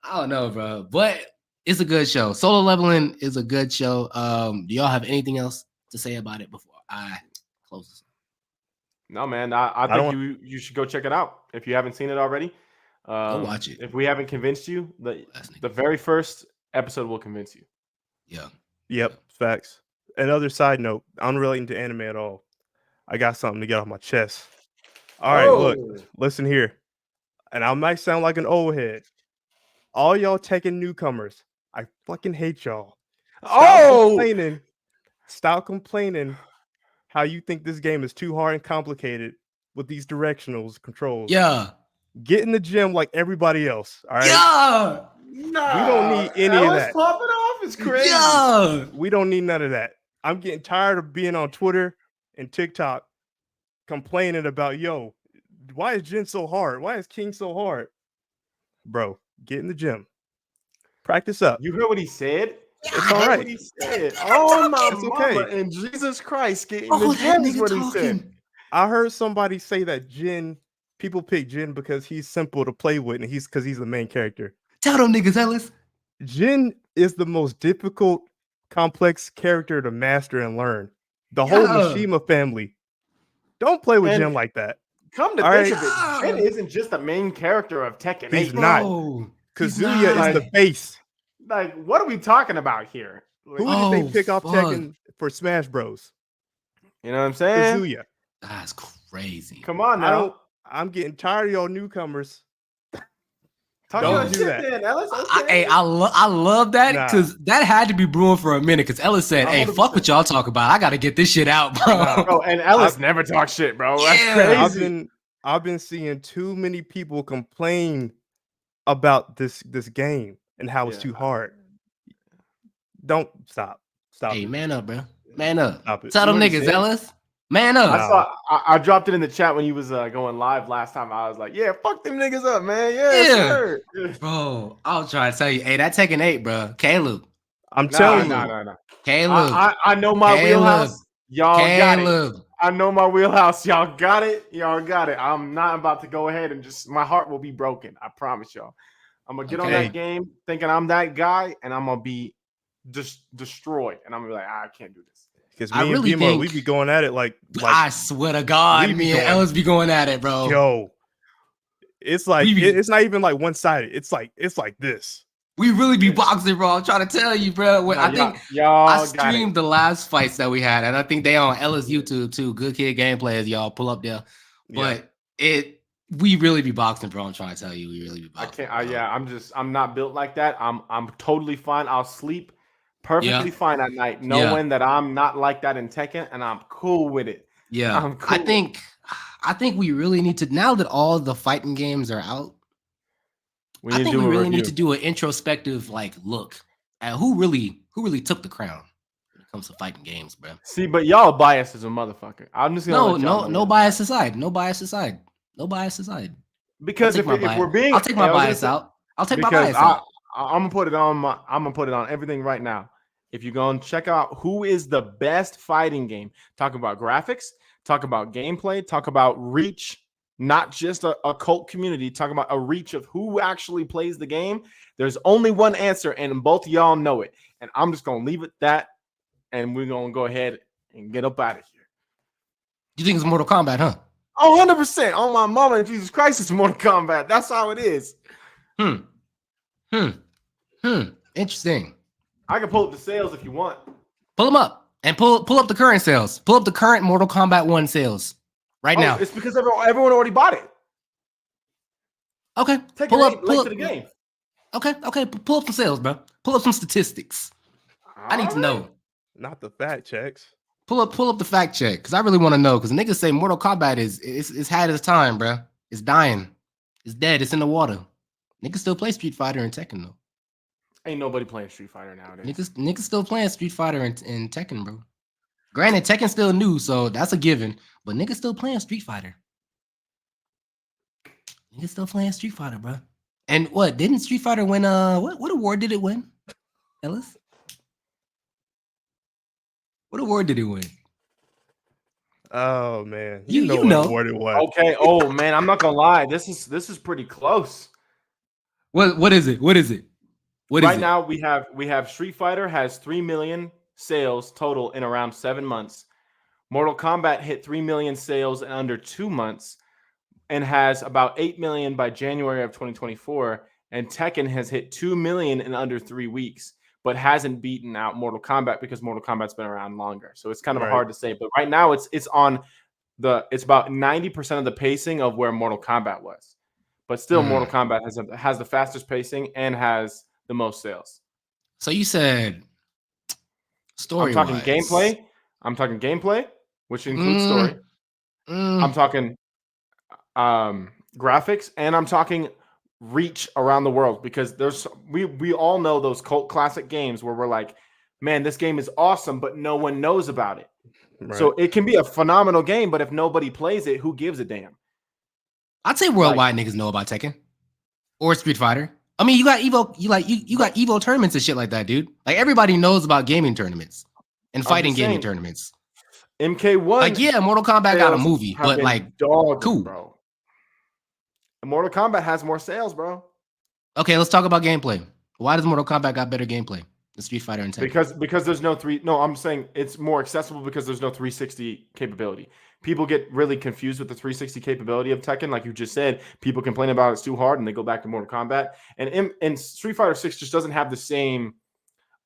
I don't know, bro, but it's a good show. Solo Leveling is a good show. Do y'all have anything else to say about it before I close this? No, man. I think you should go check it out if you haven't seen it already. Go watch it. If we haven't convinced you, the very first episode will convince you. Yeah. Yep. Facts. Another side note, unrelating to anime at all. I got something to get off my chest. All right, look, listen here. And I might sound like an old head. All y'all Tekken newcomers, I fucking hate y'all. Stop complaining how you think this game is too hard and complicated with these directionals controls. Yeah. Get in the gym like everybody else. All right. Yeah. We don't need any of that. Popping off is crazy. Yeah. We don't need none of that. I'm getting tired of being on Twitter and TikTok complaining about, why is Jin so hard? Why is King so hard? Bro, get in the gym. Practice up. You heard what he said? It's all right. He said. Oh my mama and Jesus Christ, get in the gym is what he said. I heard somebody say that people pick Jin because he's simple to play with and because he's the main character. Tell them niggas, Ellis. Jin is the most difficult, complex character to master and learn. The whole Mishima family. Don't play with Jin like that. Come to think of it, Jin isn't just the main character of Tekken 8. He's not. Kazuya is the face. Like, what are we talking about here? Who did they pick off Tekken for Smash Bros? You know what I'm saying? Kazuya. That's crazy. Come on now. I'm getting tired of y'all newcomers. Don't do that. Then, Ellis. Okay. I love that because that had to be brewing for a minute because Ellis said, 100%. Hey, fuck what y'all talk about. I got to get this shit out, bro. Bro, and Ellis never talks shit, bro. That's crazy. I've been seeing too many people complain about this game and how it's too hard. Don't stop. Hey, man up, bro. Man up. Stop it. Tell them niggas, Ellis. Man up. I dropped it in the chat when you was going live last time. I was like, yeah, fuck them niggas up, man. Yeah. Sure. Bro, I'll try to tell you. Hey, that Tekken 8, bro. Caleb. I'm telling you. No. Caleb. I know my wheelhouse. Y'all got it. I know my wheelhouse. Y'all got it. I'm not about to go ahead and my heart will be broken. I promise y'all. I'm going to get on that game thinking I'm that guy, and I'm going to be just destroyed. And I'm going to be like, I can't do this. Because me and Bimo, we be going at it like I swear to God, me and Ellis be going at it, bro. Yo, it's like it's not even like one-sided. It's like this. We really be boxing, bro. I'm trying to tell you, bro. I think I streamed the last fights that we had, and I think they on Ellis YouTube too. Good Kid Gameplays, y'all pull up there. But we really be boxing, bro. I'm trying to tell you, we really be boxing. I'm not built like that. I'm totally fine. I'll sleep perfectly fine at night, knowing that I'm not like that in Tekken, and I'm cool with it. Yeah, I'm cool. I think we really need to, now that all the fighting games are out, I think we really need to do an introspective look at who really took the crown when it comes to fighting games, bro. See, but y'all biased as a motherfucker. I'm just gonna no bias aside. Because if we're being, I'll take my bias out. I'm gonna put it on everything right now. If you're going to check out who is the best fighting game, talk about graphics, talk about gameplay, talk about reach, not just a cult community, talk about a reach of who actually plays the game. There's only one answer, and both of y'all know it. And I'm just going to leave it that, and we're going to go ahead and get up out of here. You think it's Mortal Kombat, huh? 100% on my mama and Jesus Christ, it's Mortal Kombat. That's how it is. Interesting. I can pull up the sales if you want. Pull them up and pull up the current sales. Pull up the current Mortal Kombat 1 sales right now. It's because everyone already bought it. Okay. Pull up to the game. Okay. Pull up some sales, bro. Pull up some statistics. I need to know. Not the fact checks. Pull up the fact check because I really want to know. Because niggas say Mortal Kombat it's had its time, bro. It's dying. It's dead. It's in the water. Niggas still play Street Fighter and Tekken though. Ain't nobody playing Street Fighter nowadays. Niggas still playing Street Fighter and Tekken, bro. Granted, Tekken's still new, so that's a given. But niggas still playing Street Fighter. Niggas still playing Street Fighter, bro. And what didn't Street Fighter win? What award did it win, Ellis? What award did it win? Oh man, you know what award it was. Okay. Oh man, I'm not gonna lie. This is pretty close. What is it? Right now we have Street Fighter has 3 million sales total in around 7 months. Mortal Kombat hit 3 million sales in under 2 months and has about 8 million by January of 2024. And Tekken has hit 2 million in under 3 weeks, but hasn't beaten out Mortal Kombat because Mortal Kombat's been around longer. So it's kind of hard to say. But right now it's about 90% of the pacing of where Mortal Kombat was. But still, Mortal Kombat has the fastest pacing and has the most sales. So you said story. I'm talking gameplay, which includes story. I'm talking graphics, and I'm talking reach around the world because we all know those cult classic games where we're like, man, this game is awesome, but no one knows about it. Right. So it can be a phenomenal game, but if nobody plays it, who gives a damn? I'd say worldwide niggas know about Tekken or Street Fighter. I mean, you got Evo, you got Evo tournaments and shit like that, dude. Like everybody knows about gaming tournaments and fighting gaming tournaments. MK1, like Mortal Kombat got a movie, but like cool, bro. Mortal Kombat has more sales, bro. Okay, let's talk about gameplay. Why does Mortal Kombat got better gameplay than Street Fighter and Tekken? Because there's no I'm saying it's more accessible because there's no 360 capability. People get really confused with the 360 capability of Tekken. Like you just said, people complain about it's too hard and they go back to Mortal Kombat. And Street Fighter 6 just doesn't have the same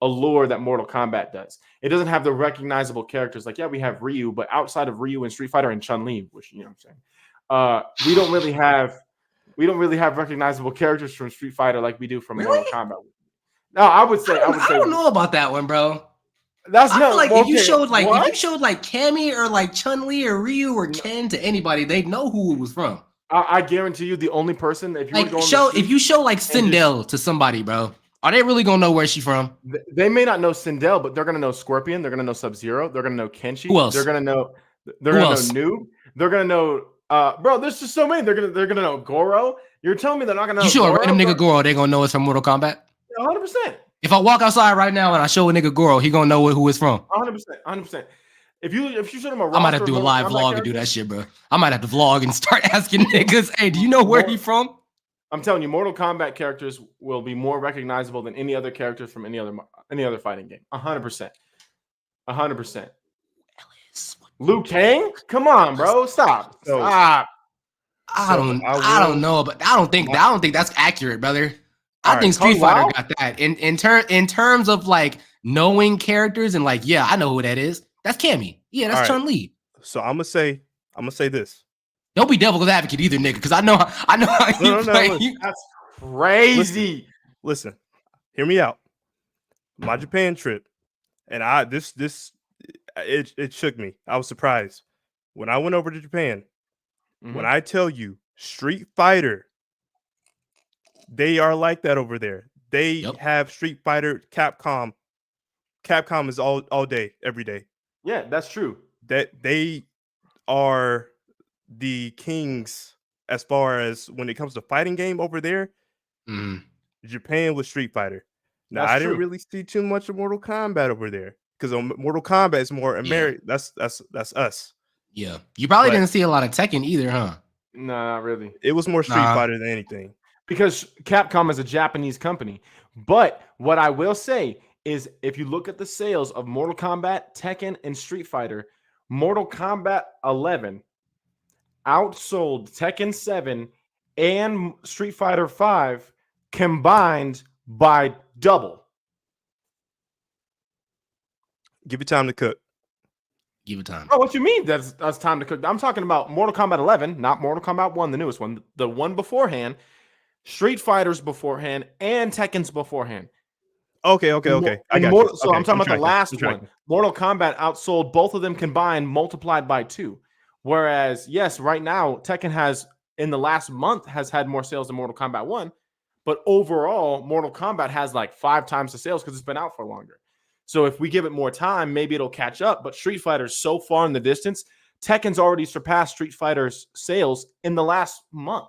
allure that Mortal Kombat does. It doesn't have the recognizable characters. Like, we have Ryu, but outside of Ryu and Street Fighter and Chun-Li, which, you know what I'm saying, we don't really have recognizable characters from Street Fighter like we do from Mortal Kombat. No, I would say I don't know about that one, bro. That's not like if you showed like Cammy or like Chun-Li or Ryu or Ken to anybody, they'd know who it was from. I guarantee you, the only person if you show like Sindel to somebody, bro, are they really gonna know where she's from? They may not know Sindel, but they're gonna know Scorpion. They're gonna know Sub-Zero. They're gonna know Kenshi. Who else? They're gonna know Noob. They're gonna know. Bro, there's just so many. They're gonna know Goro. You're telling me they're not gonna know? You show a random nigga Goro, they gonna know it's from Mortal Kombat. 100%. If I walk outside right now and I show a nigga Goro, he gonna know who it's from. 100%. If you show him a roster, I might have to do a live vlog and do that shit, bro. I might have to vlog and start asking niggas, hey, do you know where he from? I'm telling you, Mortal Kombat characters will be more recognizable than any other characters from any other fighting game. 100%. 100%. Liu Kang? Come on, bro. Stop. I don't know, but I don't think that's accurate, brother. I think Street Fighter got that. In terms of like knowing characters and like, I know who that is. That's Cammy. Yeah, that's Chun-Li. So I'm gonna say this. Don't be devil's advocate either, nigga, because I know how you play. That's crazy. Listen, hear me out. My Japan trip, and it shook me. I was surprised when I went over to Japan. Mm-hmm. When I tell you Street Fighter, they are like that over there. They have Street Fighter, Capcom. Capcom is all day, every day. Yeah, that's true. That they are the kings as far as when it comes to fighting game over there. Japan with Street Fighter. Now I didn't really see too much of Mortal Kombat over there because Mortal Kombat is more American. That's us. Yeah, you probably didn't see a lot of Tekken either, huh? No, not really. It was more Street Fighter than anything because Capcom is a Japanese company. But what I will say is, if you look at the sales of Mortal Kombat, Tekken, and Street Fighter, Mortal Kombat 11 outsold Tekken 7 and Street Fighter 5 combined by double. Give it time to cook. Give it time. Oh, what you mean? That's time to cook. I'm talking about Mortal Kombat 11, not Mortal Kombat 1, the newest one. The one beforehand, Street Fighters beforehand, and Tekken's beforehand. Okay. I got you. So I'm talking about the last one. Mortal Kombat outsold both of them combined, multiplied by 2. Whereas, yes, right now Tekken has in the last month has had more sales than Mortal Kombat 1, but overall Mortal Kombat has like 5 times the sales because it's been out for longer. So if we give it more time, maybe it'll catch up. But Street Fighter's so far in the distance, Tekken's already surpassed Street Fighter's sales in the last month.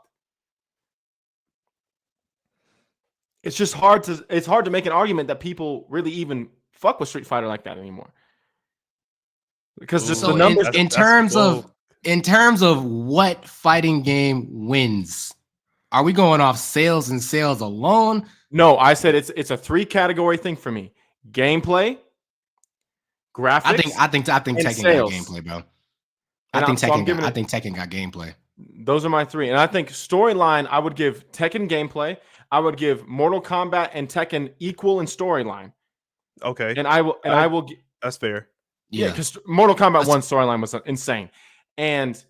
It's just hard to make an argument that people really even fuck with Street Fighter like that anymore. Because just the numbers in terms of what fighting game wins, are we going off sales and sales alone? No, I said it's a 3 category thing for me. Gameplay, graphics. I think Tekken got gameplay, bro. I think Tekken got gameplay. Those are my 3. And I think storyline, I would give Tekken gameplay. I would give Mortal Kombat and Tekken equal in storyline. Okay. And I will that's fair. Yeah, because Mortal Kombat 1 storyline was insane. And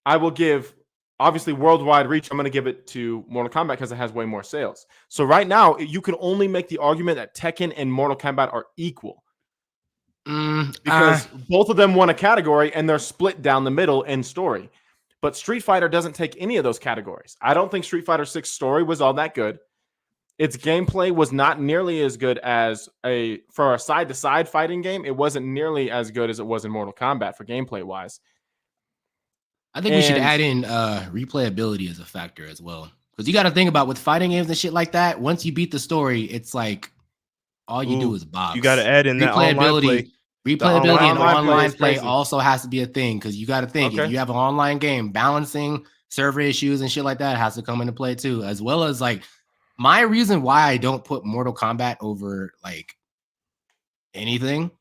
I will give, obviously, worldwide reach. I'm going to give it to Mortal Kombat because it has way more sales. So right now, you can only make the argument that Tekken and Mortal Kombat are equal. Because both of them won a category and they're split down the middle in story. But Street Fighter doesn't take any of those categories. I don't think Street Fighter 6 story was all that good. Its gameplay was not nearly as good as for a side-to-side fighting game. It wasn't nearly as good as it was in Mortal Kombat for gameplay-wise. I think we should add in replayability as a factor as well. Because you got to think about with fighting games and shit like that, once you beat the story, it's like all you do is box. You got to add in that online play. Replayability and online play also has to be a thing because you got to think if you have an online game, balancing server issues and shit like that has to come into play too, as well as like my reason why I don't put Mortal Kombat over like anything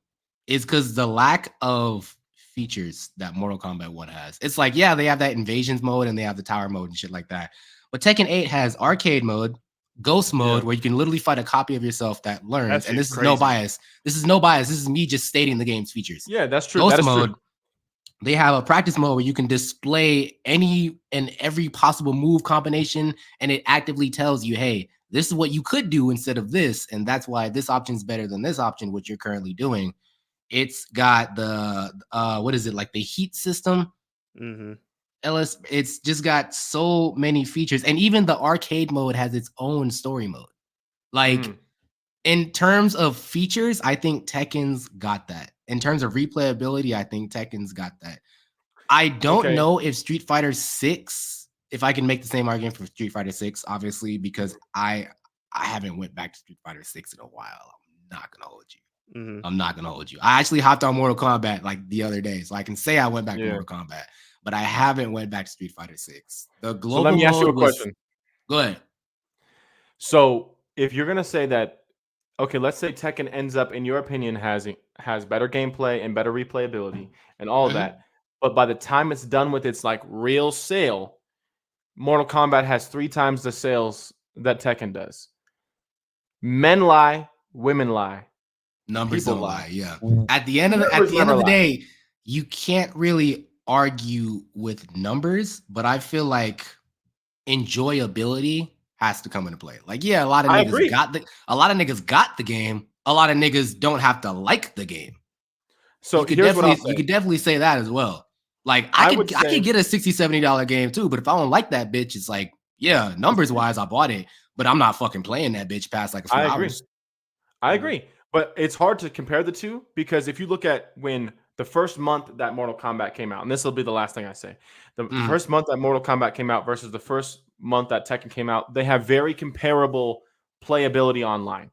is because the lack of features that Mortal Kombat 1 has. It's like, yeah, they have that invasions mode and they have the tower mode and shit like that. But Tekken 8 has arcade mode, ghost mode, where you can literally fight a copy of yourself that learns. And this is no bias. This is no bias. This is me just stating the game's features. Yeah, that's true. Ghost mode, they have a practice mode where you can display any and every possible move combination, and it actively tells you, hey, this is what you could do instead of this, and that's why this option is better than this option, what you're currently doing. It's got the what is it, like the heat system? It's just got so many features, and even the arcade mode has its own story mode. Like in terms of features, I think Tekken's got that. In terms of replayability, I think Tekken's got that. I don't know if Street Fighter 6, if I can make the same argument for Street Fighter 6, obviously, because I haven't went back to Street Fighter 6 in a while. I'm not gonna hold you. I'm not gonna hold you. I actually hopped on Mortal Kombat like the other day, so I can say I went back to Mortal Kombat, but I haven't went back to Street Fighter 6. The global let me ask you a question. Go ahead. So if you're gonna say that, okay, let's say Tekken ends up, in your opinion, has better gameplay and better replayability and all of that, but by the time it's done with its like real sale, Mortal Kombat has 3 times the sales that Tekken does. Men lie, women lie. Numbers don't lie. Yeah. At the end of the day, you can't really argue with numbers, but I feel like enjoyability has to come into play. Like, yeah, a lot of niggas got the game. A lot of niggas don't have to like the game. So you could definitely say that as well. Like I could get a $60, $70 game too, but if I don't like that bitch, it's like, yeah, numbers wise, I bought it, but I'm not fucking playing that bitch past like a few hours. I agree. But it's hard to compare the two because if you look at when the first month that Mortal Kombat came out, and this will be the last thing I say, the first month that Mortal Kombat came out versus the first month that Tekken came out, they have very comparable playability online.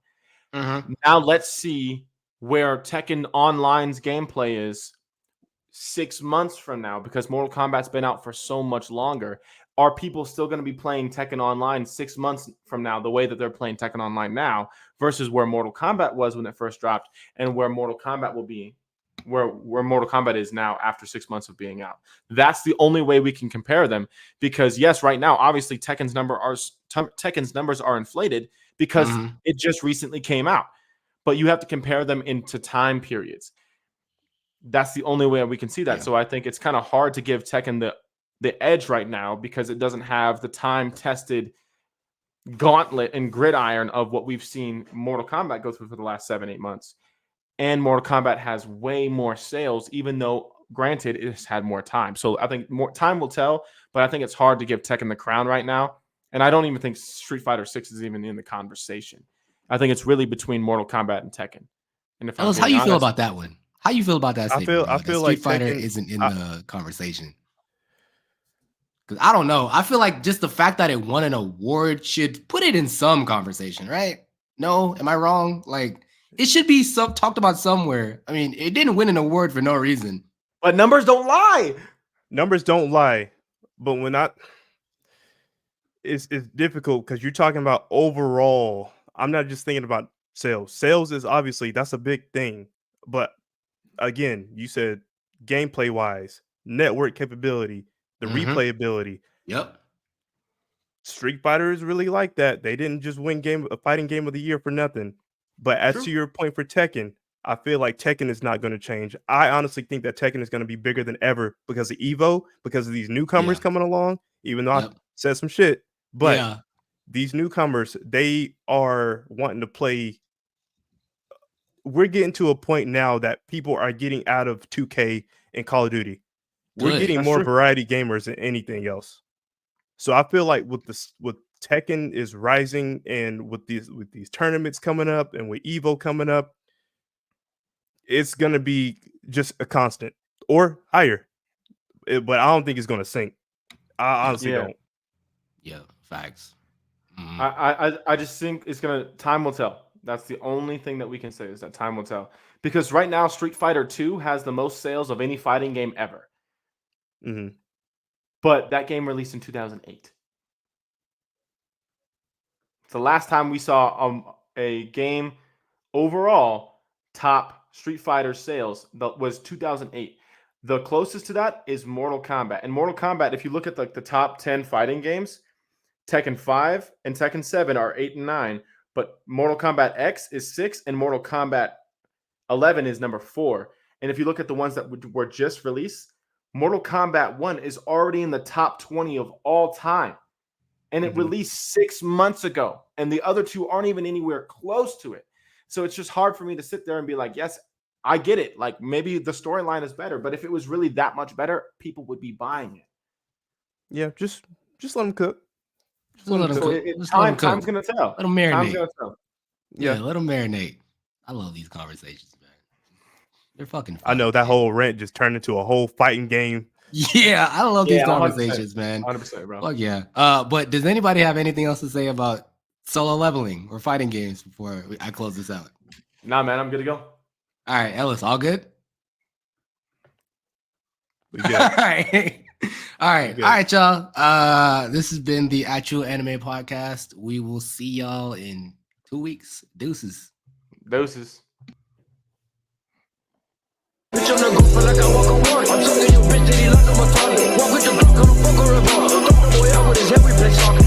Now let's see where Tekken Online's gameplay is 6 months from now, because Mortal Kombat's been out for so much longer. Are people still going to be playing Tekken Online 6 months from now the way that they're playing Tekken Online now versus where Mortal Kombat was when it first dropped and where Mortal Kombat will be where Mortal Kombat is now after 6 months of being out. That's the only way we can compare them, because yes, right now, obviously Tekken's numbers are inflated because it just recently came out, but you have to compare them into time periods. That's the only way we can see that. So I think it's kind of hard to give Tekken the edge right now because it doesn't have the time-tested gauntlet and gridiron of what we've seen Mortal Kombat go through for the last 7-8 months. And Mortal Kombat has way more sales, even though, granted, it has had more time. So I think more time will tell, but I think it's hard to give Tekken the crown right now. And I don't even think Street Fighter 6 is even in the conversation. I think it's really between Mortal Kombat and Tekken. And if Ellis, how you feel about that one? How you feel about that statement? I feel Street like Fighter Tekken isn't in the conversation. Because I don't know. I feel like just the fact that it won an award should put it in some conversation, right? No, am I wrong? Like, it should be talked about somewhere. I mean, it didn't win an award for no reason. But numbers don't lie. Numbers don't lie. But it's difficult because you're talking about overall. I'm not just thinking about sales. Sales is obviously, that's a big thing. But again, you said gameplay wise, network capability, the replayability. Yep. Street Fighter is really like that. They didn't just win a fighting game of the year for nothing. But as to your point for Tekken, I feel like Tekken is not going to change. I honestly think that Tekken is going to be bigger than ever because of Evo, because of these newcomers coming along, even though I said some shit. But these newcomers, they are wanting to play. We're getting to a point now that people are getting out of 2K and Call of Duty. We're getting more variety gamers than anything else. So I feel like with Tekken is rising, and with these tournaments coming up, and with Evo coming up, it's gonna be just a constant or higher. But I don't think it's gonna sink. I honestly don't. Yeah, facts. I just think it's gonna. Time will tell. That's the only thing that we can say, is that time will tell. Because right now, Street Fighter 2 has the most sales of any fighting game ever. But that game released in 2008. The last time we saw a game overall top Street Fighter sales was 2008. The closest to that is Mortal Kombat. And Mortal Kombat, if you look at the top 10 fighting games, Tekken 5 and Tekken 7 are 8 and 9. But Mortal Kombat X is 6, and Mortal Kombat 11 is number 4. And if you look at the ones that were just released, Mortal Kombat 1 is already in the top 20 of all time. And it released 6 months ago. And the other two aren't even anywhere close to it. So it's just hard for me to sit there and be like, yes, I get it. Like, maybe the storyline is better. But if it was really that much better, people would be buying it. Yeah, just let them cook. Time's going to tell. Let them marinate. Time's going to tell. Yeah, let them marinate. I love these conversations, man. They're fucking fun. I know that whole rant just turned into a whole fighting game. Yeah, I love these conversations, 100%, man. 100%, bro. Fuck yeah. But does anybody have anything else to say about solo leveling or fighting games before I close this out? Nah, man, I'm good to go. All right, Ellis, all good? We good. All right, y'all. This has been the Actual Anime Podcast. We will see y'all in 2 weeks. Deuces. Bitch, I'm the goof like I walk a walk. I'm talking your bitch that he like I'm a target. Walk with the Glock, I'm a fucker of all. Boy, out with his head, we play soccer.